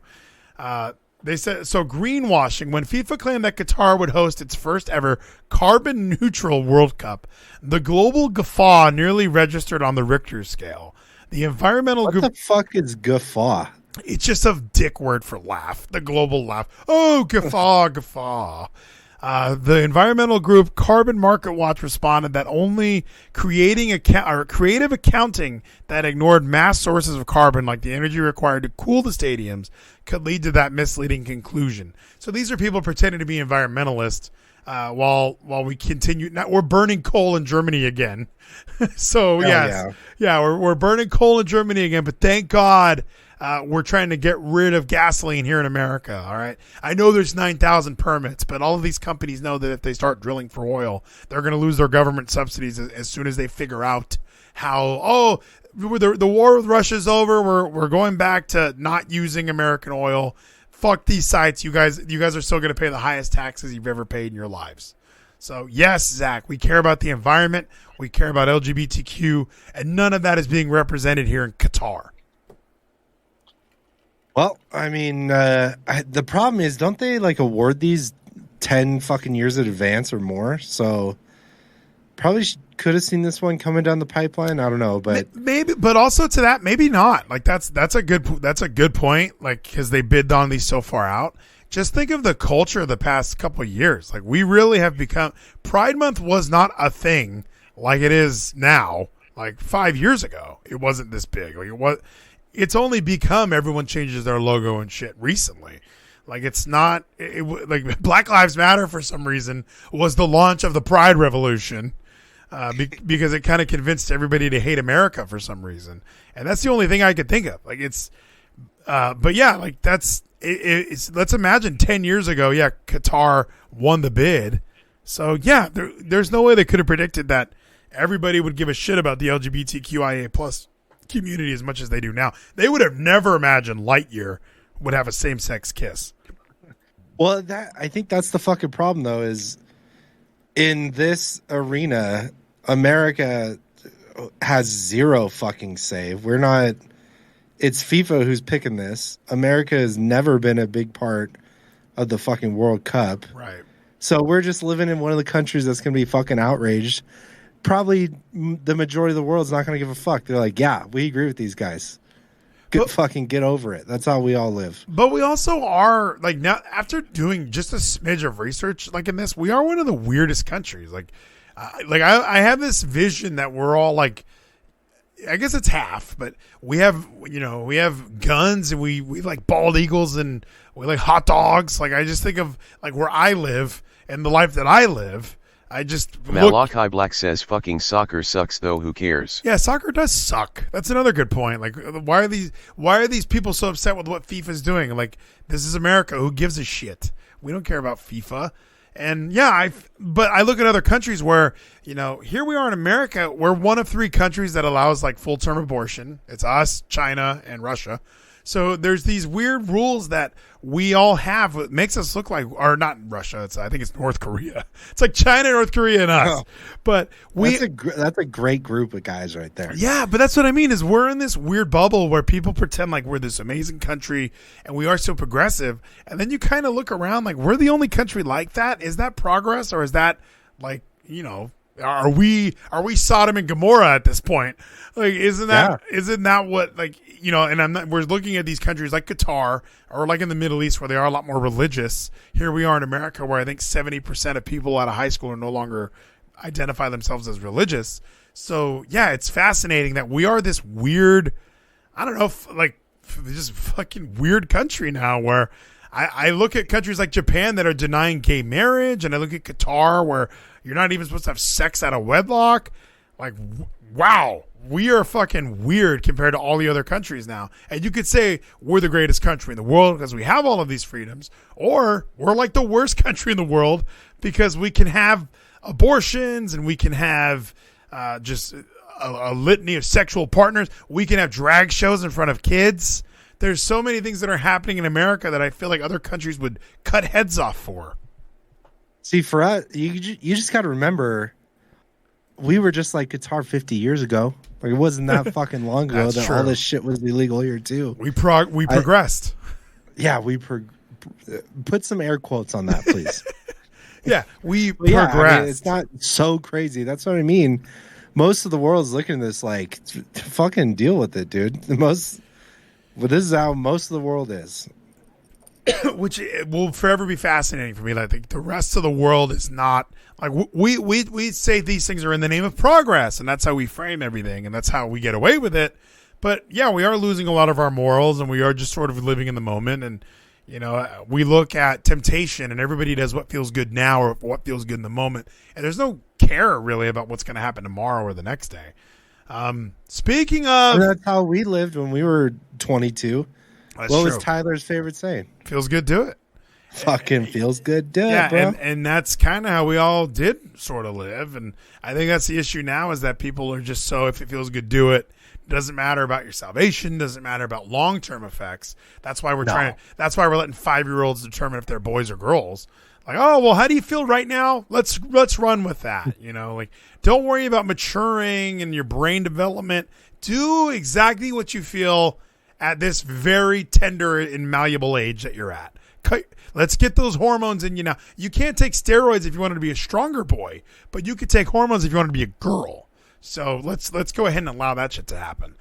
They said, so greenwashing, when FIFA claimed that Qatar would host its first ever carbon neutral World Cup, the global guffaw nearly registered on the Richter scale. The environmental
group. What the fuck is guffaw?
It's just a dick word for laugh. The global laugh. Oh, guffaw. The environmental group Carbon Market Watch responded that only creative accounting that ignored mass sources of carbon, like the energy required to cool the stadiums, could lead to that misleading conclusion. So these are people pretending to be environmentalists while we continue. Now we're burning coal in Germany again. So yes, we're burning coal in Germany again. But thank God. We're trying to get rid of gasoline here in America, all right? I know there's 9,000 permits, but all of these companies know that if they start drilling for oil, they're going to lose their government subsidies as soon as they figure out how, the war with Russia's over, we're going back to not using American oil. Fuck these sites. You guys are still going to pay the highest taxes you've ever paid in your lives. So, yes, Zach, we care about the environment. We care about LGBTQ, and none of that is being represented here in Qatar.
Well, I mean, the problem is, don't they like award these 10 fucking years in advance or more? So probably could have seen this one coming down the pipeline. I don't know, but
maybe, but also to that, maybe not. Like that's a good point. Like, because they bid on these so far out. Just think of the culture of the past couple of years. Like, we really have become. Pride Month was not a thing like it is now. Like 5 years ago, it wasn't this big. Like it was. It's only become everyone changes their logo and shit recently. Like, it's not like Black Lives Matter for some reason was the launch of the Pride Revolution because it kind of convinced everybody to hate America for some reason. And that's the only thing I could think of. Like, it's but yeah, like it's let's imagine 10 years ago. Yeah. Qatar won the bid. So yeah, there's no way they could have predicted that everybody would give a shit about the LGBTQIA plus community as much as they do now. They would have never imagined Lightyear would have a same-sex kiss.
Well, I think that's the fucking problem, though, is in this arena, America has zero fucking say. We're not. It's FIFA who's picking this. America has never been a big part of the fucking World Cup.
Right.
So we're just living in one of the countries that's going to be fucking outraged. Probably the majority of the world's not going to give a fuck. They're like, yeah, we agree with these guys. Fucking get over it. That's how we all live.
But we also are, like, now after doing just a smidge of research like in this, we are one of the weirdest countries. I have this vision that we're all like, I guess it's half, but we have guns and we like bald eagles and we like hot dogs. Like, I just think of like where I live and the life that I live. I just
Malachi Black says fucking soccer sucks though, who cares?
Yeah, soccer does suck. That's another good point. Like, why are these people so upset with what FIFA's doing? Like, this is America. Who gives a shit? We don't care about FIFA. And yeah, but I look at other countries where, here we are in America. We're one of 3 countries that allows like full term abortion. It's us, China, and Russia. So there's these weird rules that we all have. It makes us look like, or not Russia. I think it's North Korea. It's like China, North Korea, and us. Oh, but
that's a great group of guys right there.
Yeah, but that's what I mean is we're in this weird bubble where people pretend like we're this amazing country and we are so progressive. And then you kind of look around like we're the only country like that. Is that progress, or is that like, are we Sodom and Gomorrah at this point? Like, isn't that what, like, and we're looking at these countries like Qatar or like in the Middle East where they are a lot more religious. Here we are in America where I think 70% of people out of high school are no longer identify themselves as religious. So yeah, it's fascinating that we are this weird, I don't know, like just fucking weird country now where I look at countries like Japan that are denying gay marriage, and I look at Qatar where you're not even supposed to have sex out of wedlock. Like, wow, we are fucking weird compared to all the other countries now. And you could say we're the greatest country in the world because we have all of these freedoms, or we're like the worst country in the world because we can have abortions and we can have just a litany of sexual partners. We can have drag shows in front of kids. There's so many things that are happening in America that I feel like other countries would cut heads off for.
See, for us, you just got to remember, we were just like Qatar 50 years ago. Like, it wasn't that fucking long ago that all this shit was illegal here too.
We progressed.
Put some air quotes on that, please.
Yeah, we progressed.
Yeah, I mean, it's not so crazy. That's what I mean. Most of the world's looking at this like, fucking deal with it, dude. But this is how most of the world is.
Which will forever be fascinating for me. I think the rest of the world is not like we say these things are in the name of progress, and that's how we frame everything, and that's how we get away with it. But yeah, we are losing a lot of our morals, and we are just sort of living in the moment. And we look at temptation, and everybody does what feels good now or what feels good in the moment, and there's no care really about what's going to happen tomorrow or the next day. Speaking of,
and that's how we lived when we were 22.
What
was Tyler's favorite saying?
Feels good, do it.
Fucking feels good, do it, bro.
And that's kind of how we all did sort of live. And I think that's the issue now is that people are just so, if it feels good, do it. Doesn't matter about your salvation. Doesn't matter about long-term effects. That's why that's why we're letting 5-year-olds determine if they're boys or girls. Like, oh, well, how do you feel right now? Let's run with that. Like, don't worry about maturing and your brain development. Do exactly what you feel at this very tender and malleable age that you're at. Let's get those hormones in you now. You can't take steroids if you wanted to be a stronger boy, but you could take hormones if you wanted to be a girl. So let's go ahead and allow that shit to happen.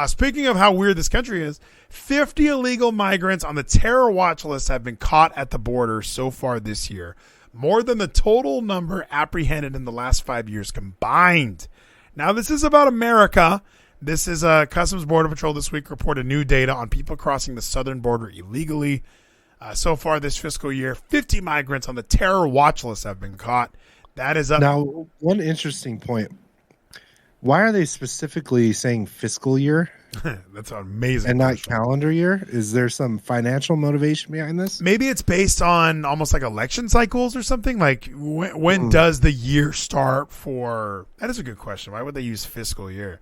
Speaking of how weird this country is, 50 illegal migrants on the terror watch list have been caught at the border so far this year, more than the total number apprehended in the last 5 years combined. Now, this is about America. This is Customs Border Patrol this week reported new data on people crossing the southern border illegally. So far this fiscal year, 50 migrants on the terror watch list have been caught. That is up.
Now, one interesting point. Why are they specifically saying fiscal year?
That's an amazing
and not calendar year? Is there some financial motivation behind this?
Maybe it's based on almost like election cycles or something. Like when does the year start for? That is a good question. Why would they use fiscal year?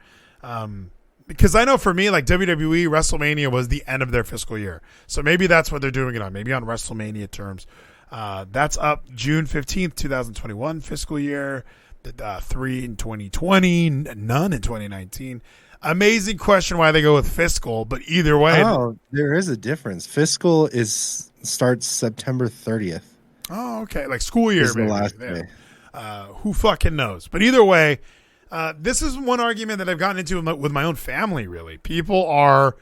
Because I know for me, like WWE, WrestleMania was the end of their fiscal year. So maybe that's what they're doing it on. Maybe on WrestleMania terms. That's up June 15th, 2021 fiscal year. 3 in 2020, none in 2019. Amazing question why they go with fiscal, but either way.
Oh, there is a difference. Fiscal starts September 30th.
Oh, okay. Like school year,
Is the
maybe.
last
Yeah.
day.
Who fucking knows? But either way, this is one argument that I've gotten into with my own family, really. People are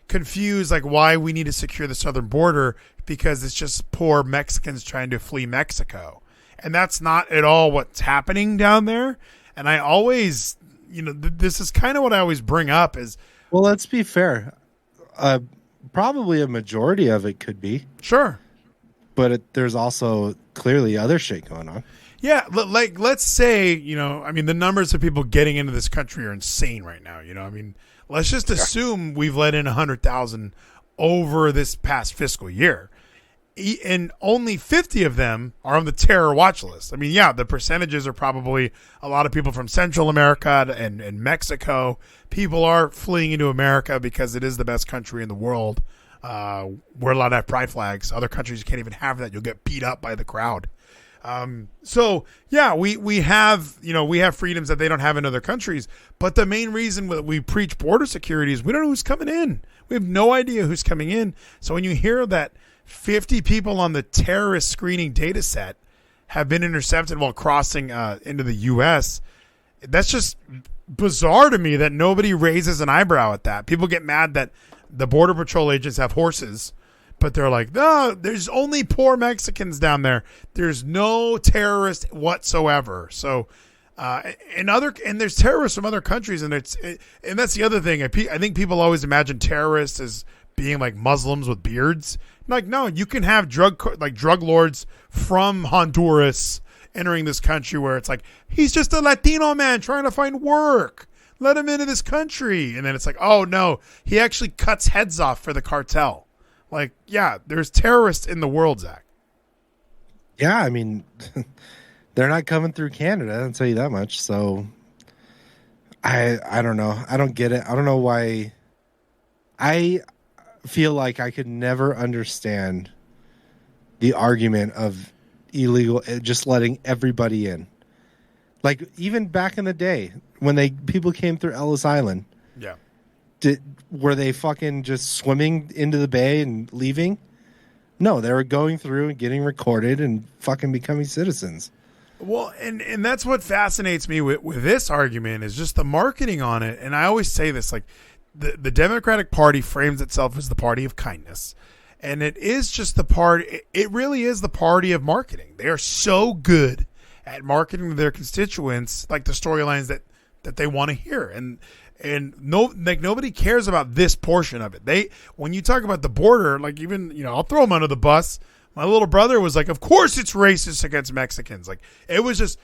confused, like why we need to secure the southern border because it's just poor Mexicans trying to flee Mexico. And that's not at all what's happening down there. And I always, this is kind of what I always bring up is.
Well, let's be fair. Probably a majority of it could be.
Sure.
But there's also clearly other shit going on.
Yeah, like let's say, the numbers of people getting into this country are insane right now. Let's just assume we've let in 100,000 over this past fiscal year. And only 50 of them are on the terror watch list. The percentages are probably a lot of people from Central America and Mexico. People are fleeing into America because it is the best country in the world. We're allowed to have pride flags. Other countries can't even have that. You'll get beat up by the crowd. We have freedoms that they don't have in other countries. But the main reason that we preach border security is we don't know who's coming in. We have no idea who's coming in. So when you hear that 50 people on the terrorist screening data set have been intercepted while crossing into the U.S., that's just bizarre to me that nobody raises an eyebrow at that. People get mad that the Border Patrol agents have horses, but they're like, no, there's only poor Mexicans down there. There's no terrorists whatsoever. So, and there's terrorists from other countries, and that's the other thing. I think people always imagine terrorists as being like Muslims with beards. Like, no, you can have drug lords from Honduras entering this country where it's like, he's just a Latino man trying to find work. Let him into this country. And then it's like, oh no, he actually cuts heads off for the cartel. Like, yeah, there's terrorists in the world, Zach.
Yeah, they're not coming through Canada, I'll tell you that much. So I don't know. I don't get it. I don't know why. I feel like I could never understand the argument of illegal, just letting everybody in. Like, even back in the day when people came through Ellis Island.
Yeah.
Were they fucking just swimming into the bay and leaving? No, they were going through and getting recorded and fucking becoming citizens.
Well, and that's what fascinates me with this argument is just the marketing on it. And I always say this, like, the Democratic Party frames itself as the party of kindness. And it is just the party. It really is the party of marketing. They are so good at marketing to their constituents, like the storylines that they want to hear. And nobody cares about this portion of it. When you talk about the border, like, even, I'll throw them under the bus. My little brother was like, of course it's racist against Mexicans. Like, it was just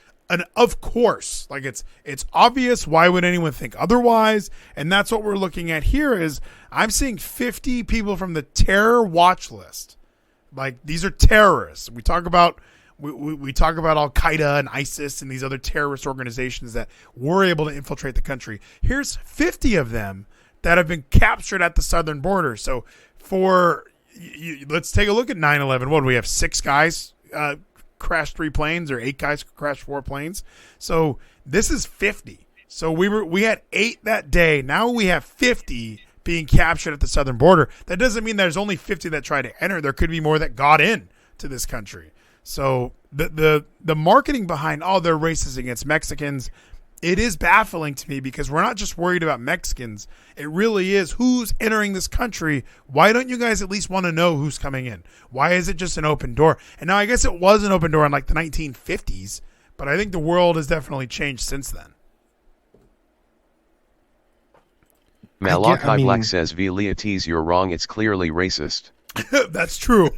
of course, like, it's obvious. Why would anyone think otherwise? And that's what we're looking at here is I'm seeing 50 people from the terror watch list. Like, these are terrorists. We talk about Al Qaeda and ISIS and these other terrorist organizations that were able to infiltrate the country. Here's 50 of them that have been captured at the southern border. So let's take a look at 9/11. What do we have? 6 guys crashed 3 planes, or 8 guys crashed 4 planes. So this is 50. So we had 8 that day. Now we have 50 being captured at the southern border. That doesn't mean there's only 50 that tried to enter. There could be more that got in to this country. So the marketing behind, they're racist against Mexicans, it is baffling to me because we're not just worried about Mexicans. It really is who's entering this country. Why don't you guys at least want to know who's coming in? Why is it just an open door? And now I guess it was an open door in like the 1950s, but I think the world has definitely changed since then.
Malachi Black says, Vleeties, you're wrong. It's clearly racist.
That's true.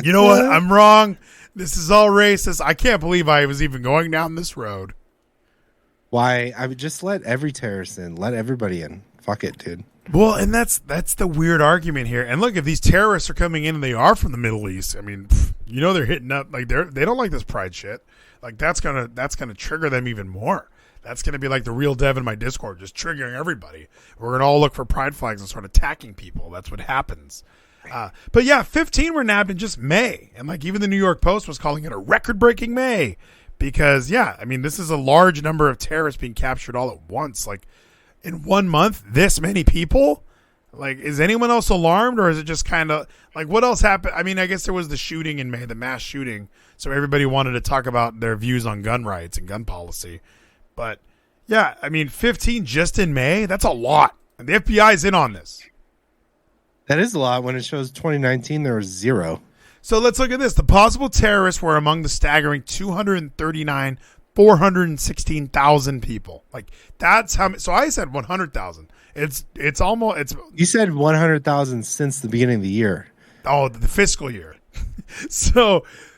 You know what? I'm wrong. This is all racist. I can't believe I was even going down this road.
Why? I would just let every terrorist in. Let everybody in. Fuck it, dude.
Well, and that's the weird argument here. And look, if these terrorists are coming in and they are from the Middle East, they're hitting up, like, they don't like this pride shit. Like, that's gonna trigger them even more. That's gonna be like the real dev in my Discord, just triggering everybody. We're gonna all look for pride flags and start attacking people. That's what happens. But yeah, 15 were nabbed in just May. And like even the New York Post was calling it a record-breaking May. Because, yeah, I mean, this is a large number of terrorists being captured all at once. Like, in 1 month, this many people? Like, is anyone else alarmed, or is it just kind of, like, what else happened? I mean, I guess there was the shooting in May, the mass shooting. So everybody wanted to talk about their views on gun rights and gun policy. But, yeah, I mean, 15 just in May? That's a lot. And the FBI's in on this.
That is a lot. When it shows 2019, there was 0.
So let's look at this. The possible terrorists were among the staggering 416,000 people. Like that's how. So I said 100,000. It's almost.
You said 100,000 since the beginning of the year.
Oh, the fiscal year.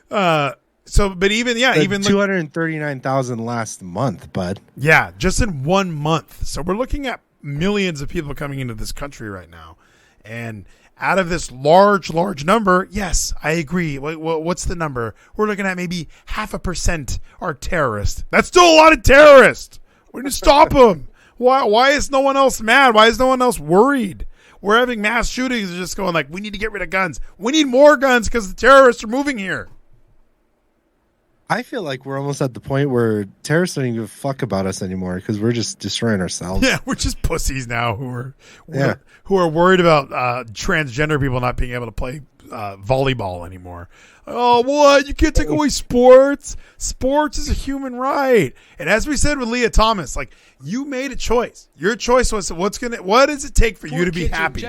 But even even
239,000 last month, bud.
Yeah, just in 1 month. So we're looking at millions of people coming into this country right now, and out of this large number, yes, I agree. What's the number? We're looking at maybe 0.5% are terrorists. That's still a lot of terrorists. We're going to stop them. Why is no one else mad? Why is no one else worried? We're having mass shootings and just going like, we need to get rid of guns. We need more guns because the terrorists are moving here.
I feel like we're almost at the point where terrorists don't even give a fuck about us anymore because we're just destroying ourselves.
Yeah, we're just pussies now who are worried about transgender people not being able to play volleyball anymore. Oh, what? You can't take away sports. Sports is a human right. And as we said with Leah Thomas, like you made a choice. Your choice was what does it take for you to be happy?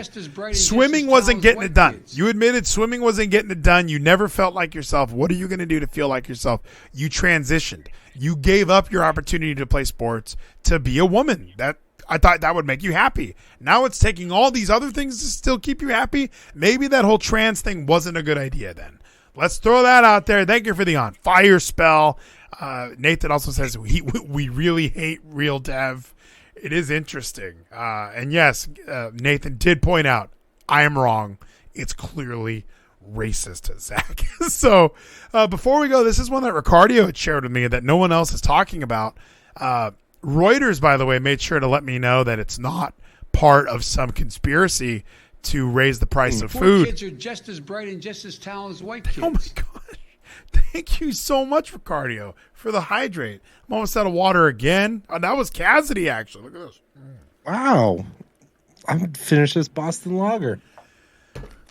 Swimming wasn't getting it done. You admitted swimming wasn't getting it done. You never felt like yourself. What are you going to do to feel like yourself? You transitioned. You gave up your opportunity to play sports to be a woman. That I thought that would make you happy. Now it's taking all these other things to still keep you happy. Maybe that whole trans thing wasn't a good idea then. Let's throw that out there. Thank you for the on fire spell. Nathan also says we really hate real dev. It is interesting. And yes, Nathan did point out I am wrong. It's clearly racist, Zach. So before we go, this is one that Ricardio had shared with me that no one else is talking about. Reuters, by the way, made sure to let me know that it's not part of some conspiracy to raise the price of food.
Poor kids are just as bright and just as talented as white kids.
Oh my gosh. Thank you so much, Ricardio, for the hydrate. I'm almost out of water again. Oh, that was Cassidy, actually. Look at this.
Wow. I'm finished this Boston Lager.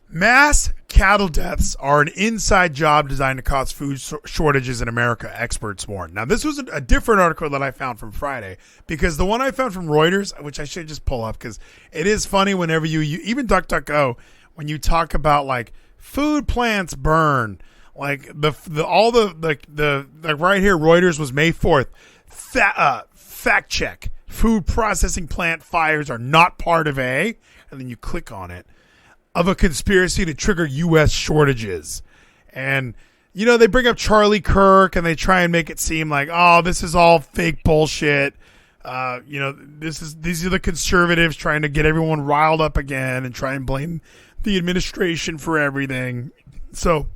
Mass cattle deaths are an inside job designed to cause food shortages in America, experts warn. Now, this was a different article that I found from Friday, because the one I found from Reuters, which I should just pull up, because it is funny whenever you even DuckDuckGo, when you talk about like food plants burn, like like right here, Reuters was May 4th. Fact check: food processing plant fires are not part of and then you click on it, of a conspiracy to trigger U.S. shortages. And, you know, they bring up Charlie Kirk and they try and make it seem like, oh, this is all fake bullshit. You know, these are the conservatives trying to get everyone riled up again and try and blame the administration for everything. So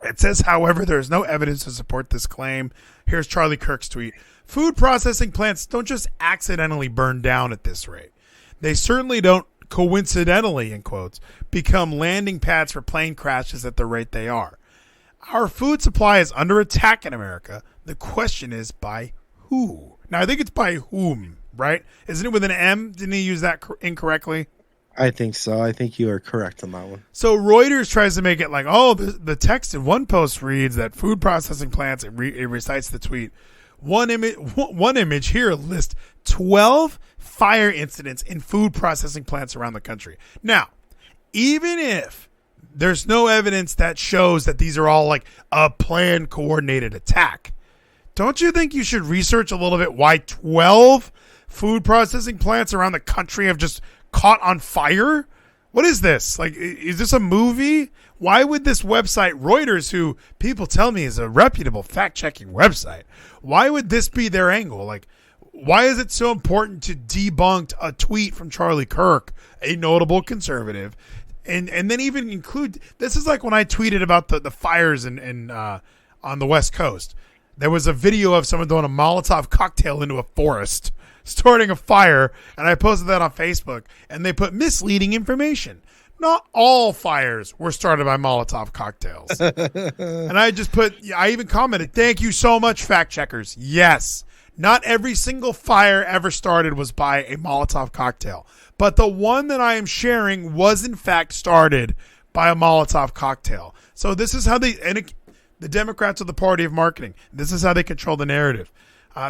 it says, however, there is no evidence to support this claim. Here's Charlie Kirk's tweet. Food processing plants don't just accidentally burn down at this rate. They certainly don't coincidentally, in quotes, become landing pads for plane crashes at the rate they are. Our food supply is under attack in America. The question is, by who? Now, I think it's by whom, right? Isn't it with an M? Didn't he use that incorrectly?
I think so. I think you are correct on that one.
So Reuters tries to make it like, oh, the text in one post reads that food processing plants, it recites the tweet. One image here lists 12 fire incidents in food processing plants around the country. Now, even if there's no evidence that shows that these are all like a planned, coordinated attack, don't you think you should research a little bit why 12 food processing plants around the country have just caught on fire? What is this? Like, is this a movie? Why would this website, Reuters, who people tell me is a reputable fact-checking website, why would this be their angle? Like, why is it so important to debunk a tweet from Charlie Kirk, a notable conservative, and then even include, this is like when I tweeted about the fires in on the West Coast. There was a video of someone throwing a Molotov cocktail into a forest, starting a fire, and I posted that on Facebook, and they put misleading information. not all fires were started by Molotov cocktails. And I even commented, thank you so much, fact checkers. Yes, not every single fire ever started was by a Molotov cocktail. But the one that I am sharing was in fact started by a Molotov cocktail. So this is how the Democrats are the party of marketing. This is how they control the narrative.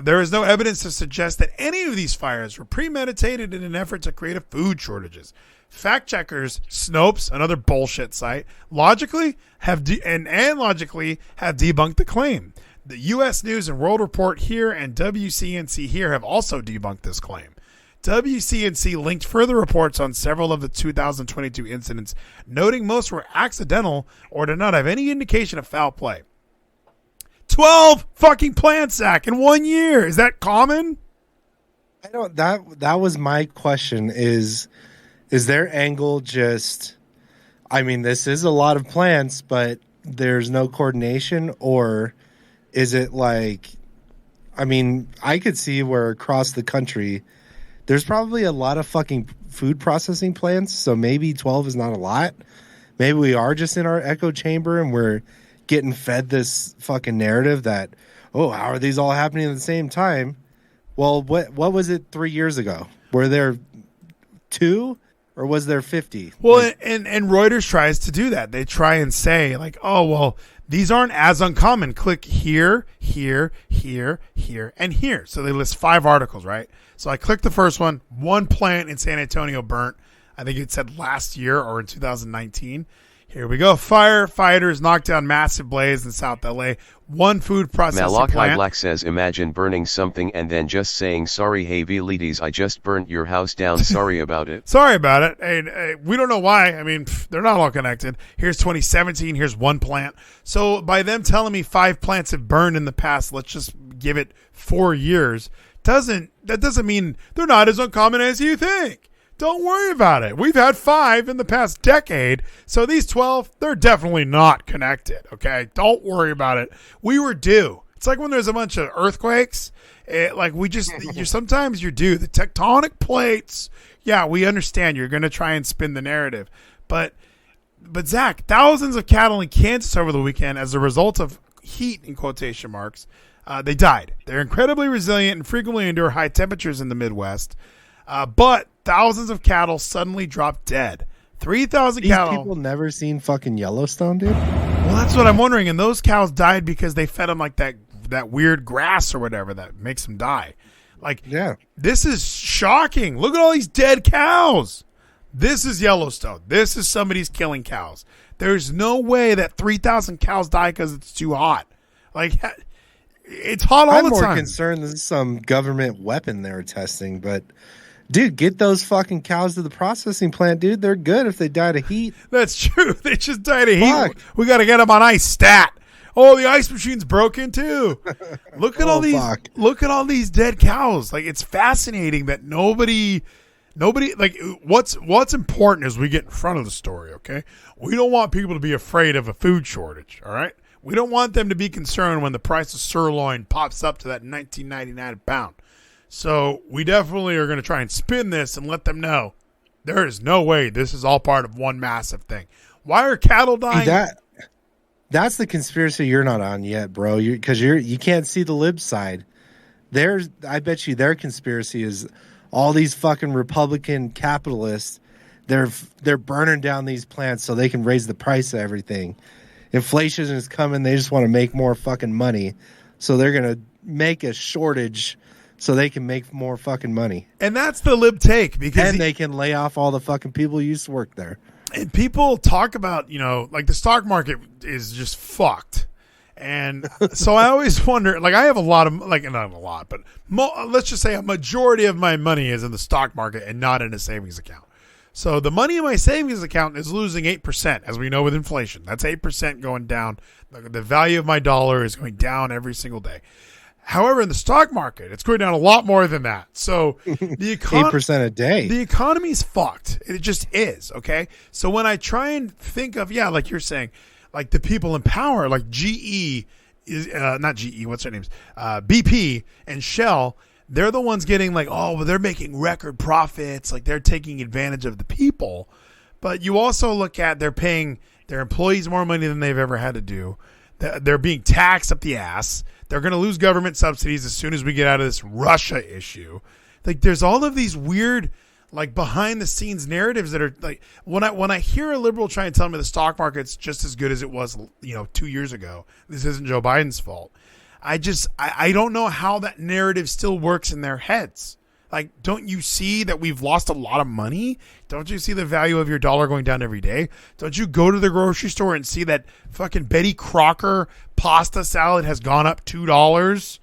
There is no evidence to suggest that any of these fires were premeditated in an effort to create food shortages. Fact checkers, Snopes, another bullshit site, logically have debunked the claim. The U.S. News and World Report here and WCNC here have also debunked this claim. WCNC linked further reports on several of the 2022 incidents, noting most were accidental or did not have any indication of foul play. 12 fucking plants, Zach, in 1 year. Is that common?
I don't. That was my question. Is their angle just? I mean, this is a lot of plants, but there's no coordination, or is it like? I mean, I could see where across the country, there's probably a lot of fucking food processing plants. So maybe 12 is not a lot. Maybe we are just in our echo chamber and we're getting fed this fucking narrative that, oh, how are these all happening at the same time? Well, what was it 3 years ago? Were there 2 or was there 50?
Well, and Reuters tries to do that. They try and say like, oh, well, these aren't as uncommon. Click here, here, here, here, and here. So they list 5 articles, right? So I clicked the first one. 1 plant in San Antonio burnt. I think it said last year or in 2019. Here we go. Firefighters knocked down massive blaze in South LA. 1 food processing
Malachi
plant.
Black says, imagine burning something and then just saying, sorry, hey, Vleeties, I just burnt your house down. Sorry about it.
Sorry about it. Hey, we don't know why. I mean, they're not all connected. Here's 2017. Here's 1 plant. So by them telling me 5 plants have burned in the past, let's just give it 4 years. That doesn't mean they're not as uncommon as you think. Don't worry about it. We've had 5 in the past decade, so these 12, they're definitely not connected, okay? Don't worry about it. We were due. It's like when there's a bunch of earthquakes, sometimes you're due. The tectonic plates, yeah, we understand you're going to try and spin the narrative. But Zach, thousands of cattle in Kansas over the weekend as a result of heat, in quotation marks, they died. They're incredibly resilient and frequently endure high temperatures in the Midwest. But thousands of cattle suddenly dropped dead. 3,000 cattle.
These people never seen fucking Yellowstone, dude?
Well, that's what I'm wondering. And those cows died because they fed them like that weird grass or whatever that makes them die. Like, yeah, this is shocking. Look at all these dead cows. This is Yellowstone. This is somebody's killing cows. There's no way that 3,000 cows die because it's too hot. Like, it's hot all the time. I'm
more concerned this is some government weapon they're testing, but dude, get those fucking cows to the processing plant, dude. They're good if they died of heat.
That's true. They just died of heat. We got to get them on ice stat. Oh, the ice machine's broken too. Look at look at all these dead cows. Like, it's fascinating that nobody like what's important is we get in front of the story, okay? We don't want people to be afraid of a food shortage, all right? We don't want them to be concerned when the price of sirloin pops up to that $19.99 a pound. So we definitely are going to try and spin this and let them know there is no way this is all part of one massive thing. Why are cattle dying?
That's the conspiracy you're not on yet, bro. Because you can't see the lib side. I bet you their conspiracy is all these fucking Republican capitalists. They're burning down these plants so they can raise the price of everything. Inflation is coming. They just want to make more fucking money. So they're going to make a shortage so they can make more fucking money.
And that's the lib take.
And they can lay off all the fucking people who used to work there.
And people talk about, like the stock market is just fucked. And so I always wonder, like I have a lot of, like not a lot, but let's just say a majority of my money is in the stock market and not in a savings account. So the money in my savings account is losing 8%, as we know with inflation. That's 8% going down. The value of my dollar is going down every single day. However, in the stock market, it's going down a lot more than that. So the
8% a day.
The economy's fucked. It just is, okay? So when I try and think of, like you're saying, like the people in power, like GE, not GE, what's their names? BP and Shell, they're the ones getting like, oh, well, they're making record profits. Like they're taking advantage of the people. But you also look at they're paying their employees more money than they've ever had to do. They're being taxed up the ass. They're going to lose government subsidies as soon as we get out of this Russia issue. Like, there's all of these weird, like, behind the scenes narratives that are like, when I hear a liberal try and tell me the stock market's just as good as it was, 2 years ago, this isn't Joe Biden's fault. I don't know how that narrative still works in their heads. Like, don't you see that we've lost a lot of money? Don't you see the value of your dollar going down every day? Don't you go to the grocery store and see that fucking Betty Crocker pasta salad has gone up $2?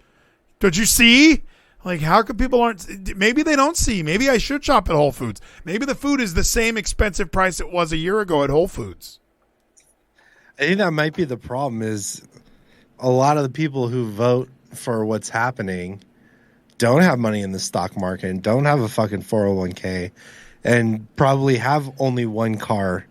Don't you see? Like, how come people aren't? Maybe they don't see. Maybe I should shop at Whole Foods. Maybe the food is the same expensive price it was a year ago at Whole Foods.
I think that might be the problem. Is a lot of the people who vote for what's happening don't have money in the stock market and don't have a fucking 401k and probably have only one car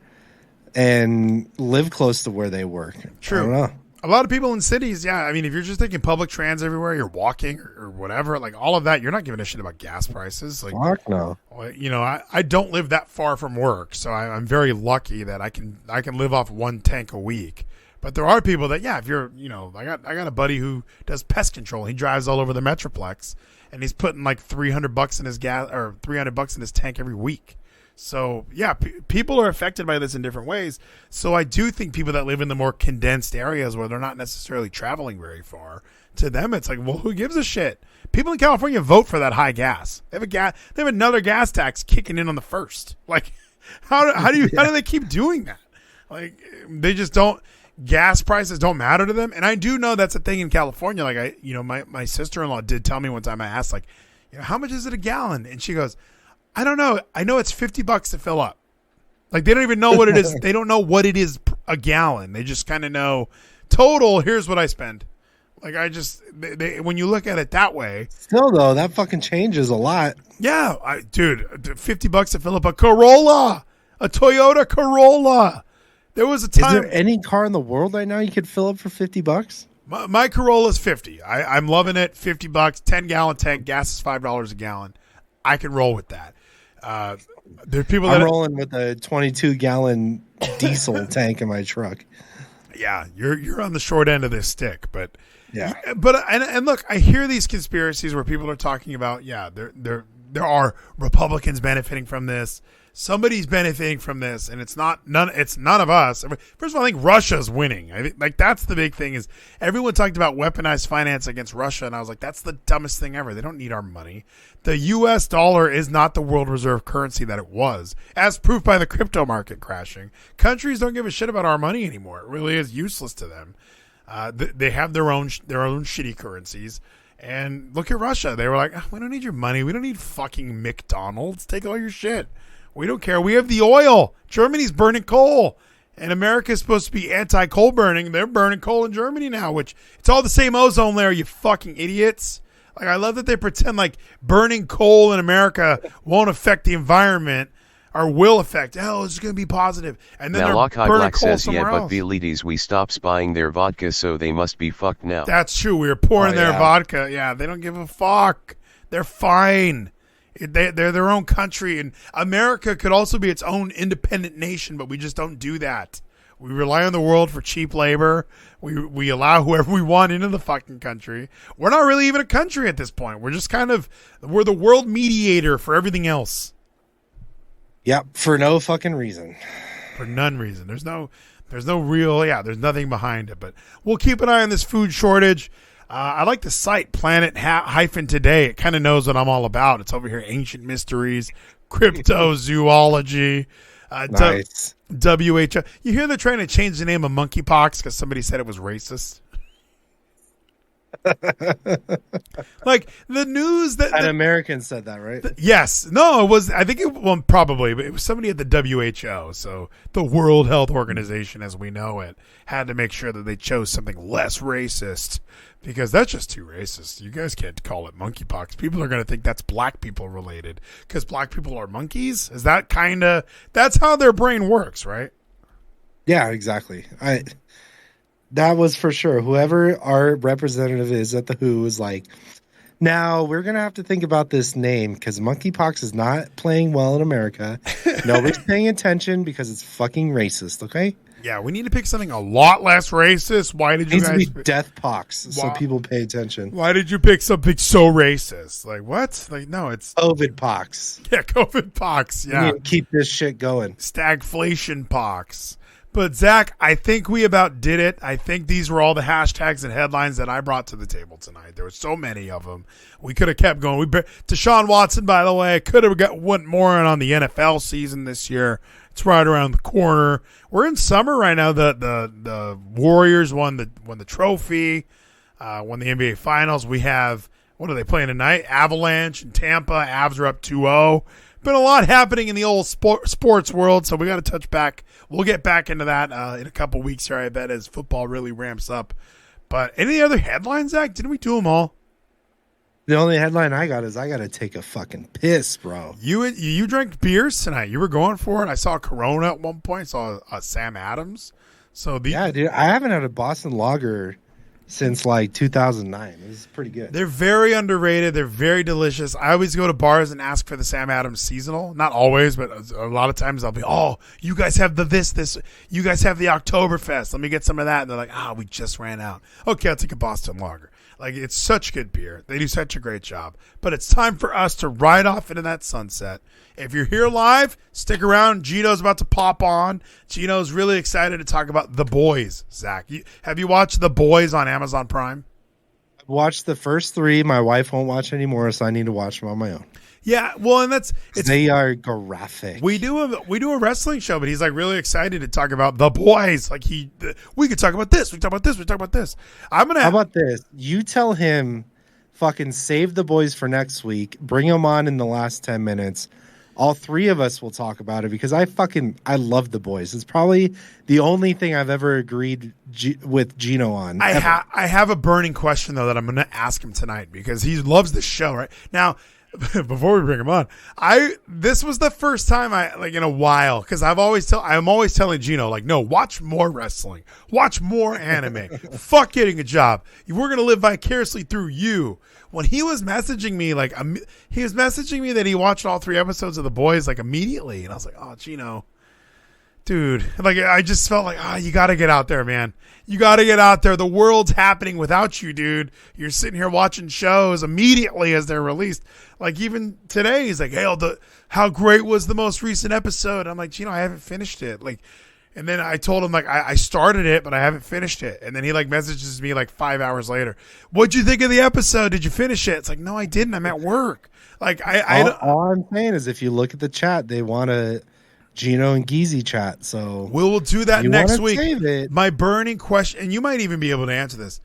and live close to where they work.
True.
I don't know.
A lot of people in cities, yeah. I mean, if you're just taking public trans everywhere, you're walking or whatever, like all of that, you're not giving a shit about gas prices. Like,
fuck no.
I don't live that far from work, so I'm very lucky that I can live off one tank a week. But there are people that, yeah, if you're, I got a buddy who does pest control. He drives all over the Metroplex, and he's putting like $300 in his gas or $300 in his tank every week. So yeah, people are affected by this in different ways. So I do think people that live in the more condensed areas where they're not necessarily traveling very far, to them it's like, well, who gives a shit? People in California vote for that high gas. They have another gas tax kicking in on the first. Like, how do they keep doing that? Like, they just don't. Gas prices don't matter to them. And I do know that's a thing in California. Like, my sister-in-law did tell me one time, I asked, like, how much is it a gallon? And she goes, I don't know. I know it's $50 to fill up. Like, they don't even know what it is. They don't know what it is a gallon. They just kind of know total. Here's what I spend. Like, when you look at it that way.
Still though, that fucking changes a lot.
Yeah. Dude, $50 to fill up a Corolla, a Toyota Corolla. There was a time.
Is there any car in the world right now you could fill up for $50?
My Corolla's $50. I'm loving it. $50, 10-gallon tank. Gas is $5 a gallon. I can roll with that. There are people that
I'm rolling with a 22-gallon diesel tank in my truck.
Yeah, you're on the short end of this stick, but
yeah.
But and look, I hear these conspiracies where people are talking about, there are Republicans benefiting from this. Somebody's benefiting from this, and it's none of us. First of all, I think Russia's winning. I think, like, that's the big thing. Is everyone talked about weaponized finance against Russia, and I was like, that's the dumbest thing ever. They don't need our money. The U.S. dollar is not the world reserve currency that it was, as proof by the crypto market crashing. Countries don't give a shit about our money anymore. It really is useless to them. They have their own shitty currencies. And look at Russia. They were like, we don't need your money. We don't need fucking McDonald's. Take all your shit. We don't care. We have the oil. Germany's burning coal. And America is supposed to be anti-coal burning. They're burning coal in Germany now, which it's all the same ozone layer, you fucking idiots. Like, I love that they pretend like burning coal in America won't affect the environment or will affect. Oh, it's going to be positive. And then
now
they're burning
Black
coal
says,
somewhere
yeah, but
else.
Vleeties, we stopped buying their vodka, so they must be fucked now.
That's true. We were pouring their
yeah.
vodka. Yeah, they don't give a fuck. They're fine. They're their own country, and America could also be its own independent nation, but we just don't do that. We rely on the world for cheap labor. We allow whoever we want into the fucking country. We're not really even a country at this point. We're just we're the world mediator for everything else.
Yep, for no fucking reason.
For none reason. There's no real, there's nothing behind it, but we'll keep an eye on this food shortage. I like the site Planet-Today. It kind of knows what I'm all about. It's over here, ancient mysteries, cryptozoology,
Nice.
WHO. You hear they're trying to change the name of monkeypox because somebody said it was racist? Like, the news that
An American said that, right?
yes, no, it was. I think probably, but it was somebody at the WHO, so the World Health Organization, as we know it, had to make sure that they chose something less racist because that's just too racist. You guys can't call it monkeypox. People are going to think that's black people related because black people are monkeys. Is that that's how their brain works, right?
Yeah, exactly. That was for sure. Whoever our representative is at the WHO is like, Now, we're going to have to think about this name because monkeypox is not playing well in America. Nobody's paying attention because it's fucking racist, okay?
Yeah, we need to pick something a lot less racist. Why did
It
you
needs
guys
to be death pox so people pay attention.
Why did you pick something so racist? Like, what? Like, no, it's
COVID pox.
yeah, COVID pox.
We
Yeah,
need to keep this shit going.
stagflation pox. But Zach, I think we about did it. I think these were all the hashtags and headlines that I brought to the table tonight. There were so many of them. We could have kept going. Deshaun Watson, by the way, could have went more in on the NFL season this year. It's right around the corner. We're in summer right now. The Warriors won the trophy, won the NBA Finals. We have, what are they playing tonight? Avalanche and Tampa. Avs are up 2-0. Been a lot happening in the old sports world, so we got to touch back. We'll get back into that in a couple weeks here, I bet, as football really ramps up. But any other headlines, Zach? Didn't we do them all?
The only headline I got is I got to take a fucking piss, bro.
You drank beers tonight. You were going for it. I saw Corona at one point. Saw Sam Adams.
Yeah, dude. I haven't had a Boston Lager since like 2009. This is pretty good.
They're very underrated. They're very delicious. I always go to bars and ask for the Sam Adams seasonal. Not always, but a lot of times I'll be, oh, you guys have this. You guys have the Oktoberfest. Let me get some of that. And they're like, we just ran out. Okay, I'll take a Boston Lager. Like, it's such good beer. They do such a great job. But it's time for us to ride off into that sunset. If you're here live, stick around. Gino's about to pop on. Gino's really excited to talk about The Boys, Zach. Have you watched The Boys on Amazon Prime?
I've watched the first 3. My wife won't watch anymore, so I need to watch them on my own.
Yeah, well, and
they are graphic.
We do a wrestling show, but he's like really excited to talk about The Boys. Like we could talk about this. We talk about this. We talk about this.
How about this? You tell him, fucking save The Boys for next week. Bring him on in the last 10 minutes. All 3 of us will talk about it because I love The Boys. It's probably the only thing I've ever agreed with Gino on.
I have a burning question though that I'm going to ask him tonight because he loves the show right now. Before we bring him on, this was the first time in a while because I'm always telling Gino like, no, watch more wrestling, watch more anime. Fuck getting a job. We're gonna live vicariously through you. When he was messaging me that he watched all 3 episodes of The Boys like immediately, and I was like, oh, Gino, dude, like I just felt like, you got to get out there, man. You got to get out there. The world's happening without you, dude. You're sitting here watching shows immediately as they're released. Like even today, he's like, hey, how great was the most recent episode? I'm like, Gino, I haven't finished it. Like, and then I told him like I started it, but I haven't finished it. And then he like messages me like 5 hours later. What'd you think of the episode? Did you finish it? It's like, no, I didn't. I'm at work. Like
all I'm saying is if you look at the chat, they want to Gino and Geezy chat. So
we'll do that next week.
Save it.
My burning question, and you might even be able to answer this.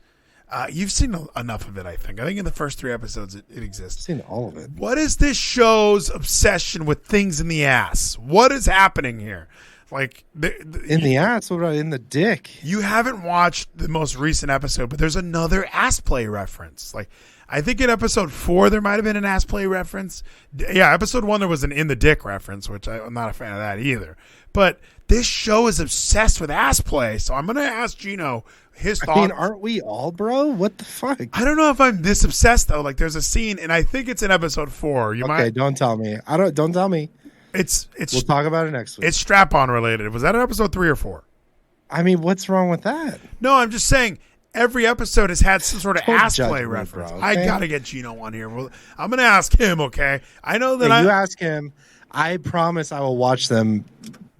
You've seen enough of it, I think. I think in the first 3 episodes it exists.
I've seen all of it.
What is this show's obsession with things in the ass? What is happening here? Like
in the ass? What about in the dick?
You haven't watched the most recent episode, but there's another ass play reference. Like I think in episode 4 there might have been an ass play reference. Yeah, episode 1 there was an in the dick reference, which I'm not a fan of that either. But this show is obsessed with ass play, so I'm gonna ask Gino his thoughts. I mean,
aren't we all, bro? What the fuck?
I don't know if I'm this obsessed though. Like, there's a scene, and I think it's in episode 4.
Don't tell me. Don't tell me.
We'll
talk about it next week.
It's strap-on related. Was that in episode 3 or 4?
I mean, what's wrong with that?
No, I'm just saying every episode has had some sort of ass play reference. Bro, okay? I gotta get Gino on here. Well, I'm gonna ask him. Okay, I know that.
You ask him. I promise I will watch them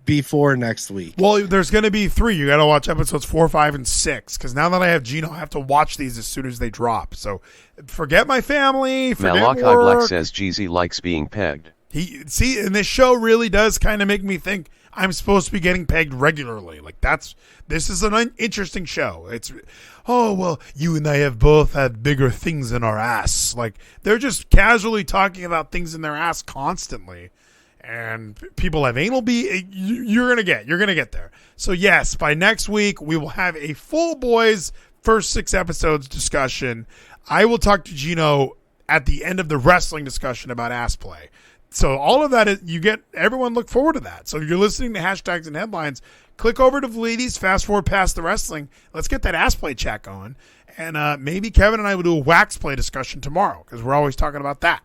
before next week.
Well, there's going to be 3. You got to watch episodes 4, 5, and 6 because now that I have Gino, I have to watch these as soon as they drop. So forget my family. Forget
Malachi
work.
Black says Geezy likes being pegged.
And this show really does kind of make me think I'm supposed to be getting pegged regularly. Like this is an interesting show. It's, oh, well, you and I have both had bigger things in our ass. Like they're just casually talking about things in their ass constantly. And people have anal you're going to get there. So yes, by next week, we will have a full Boys first 6 episodes discussion. I will talk to Gino at the end of the wrestling discussion about ass play. So all of that, everyone look forward to that. So if you're listening to hashtags and headlines, click over to Vleeties, fast forward past the wrestling. Let's get that ass play chat going. And maybe Kevin and I will do a wax play discussion tomorrow because we're always talking about that.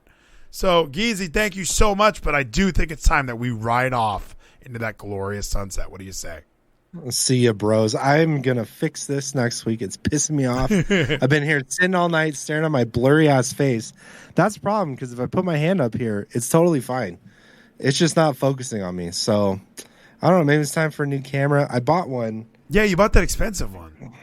So, Geezy, thank you so much, but I do think it's time that we ride off into that glorious sunset. What do you say?
See ya, bros. I'm going to fix this next week. It's pissing me off. I've been here sitting all night staring at my blurry-ass face. That's the problem, because if I put my hand up here, it's totally fine. It's just not focusing on me. So, I don't know. Maybe it's time for a new camera. I bought one.
Yeah, you bought that expensive one.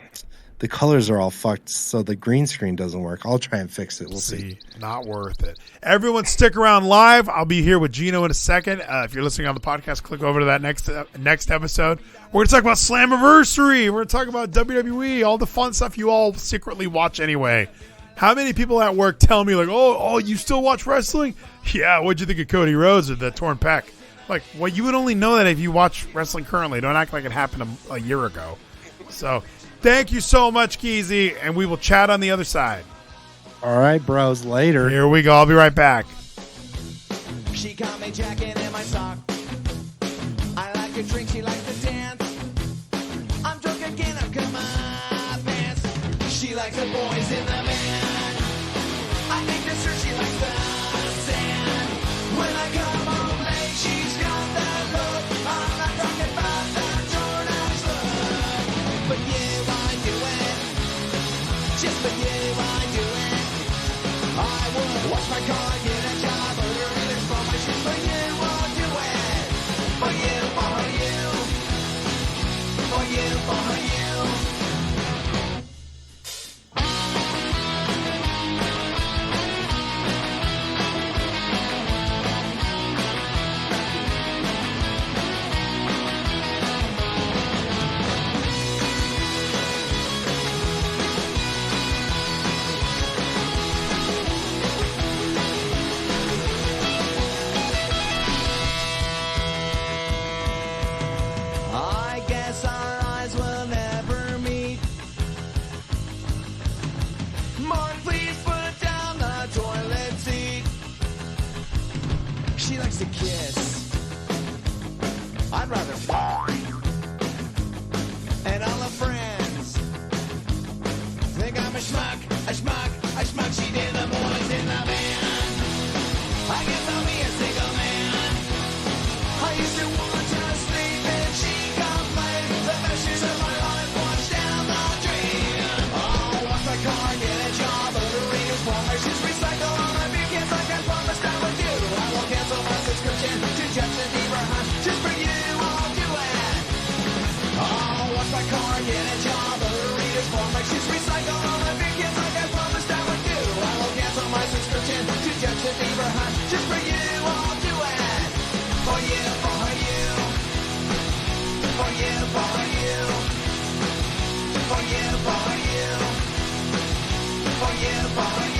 The colors are all fucked, so the green screen doesn't work. I'll try and fix it. We'll see.
Not worth it. Everyone stick around live. I'll be here with Gino in a second. If you're listening on the podcast, click over to that next episode. We're going to talk about Slammiversary. We're going to talk about WWE, all the fun stuff you all secretly watch anyway. How many people at work tell me, like, oh, you still watch wrestling? Yeah, what'd you think of Cody Rhodes or the torn pec? Like, well, you would only know that if you watch wrestling currently. Don't act like it happened a year ago. So... thank you so much, Geezy, and we will chat on the other side.
All right, bros. Later.
Here we go. I'll be right back.
She got me jacket in my sock. I like her drink, she likes to dance. I'm drunk again, I've come my pants. She likes the boys in the band. I think that's her, she likes the sand. When I come home late, she's got that look. I'm not talking about that Jordan's look. But you I do it. Just for you I do it. I would wash my car, get a job, order it from my shoes. For you I'll do it. For you, for you. For you, for you. I guess our eyes will never meet. Mark, please put down the toilet seat. She likes to kiss. I'd rather fuck. And all her friends think I'm a schmuck, a schmuck, a schmuck. She did the boys in the band. I guess I'll be a single man. I used to want to sleep and she complained. The best years of my life washed down the drain. I'll wash my car, get a job, order readers, plumbers, just recycle all my beer cans like I promised I would do. I will cancel my subscription to Justin Bieber, huh? Just for you, I'll do it. I'll wash my car, get a job, order readers, plumbers, just recycle all my beer cans like I promised I would do. I will cancel my subscription to Justin Bieber, huh? Just for you, I'll do it. For you, for you. For you, for you. For you, for you. For you, for you.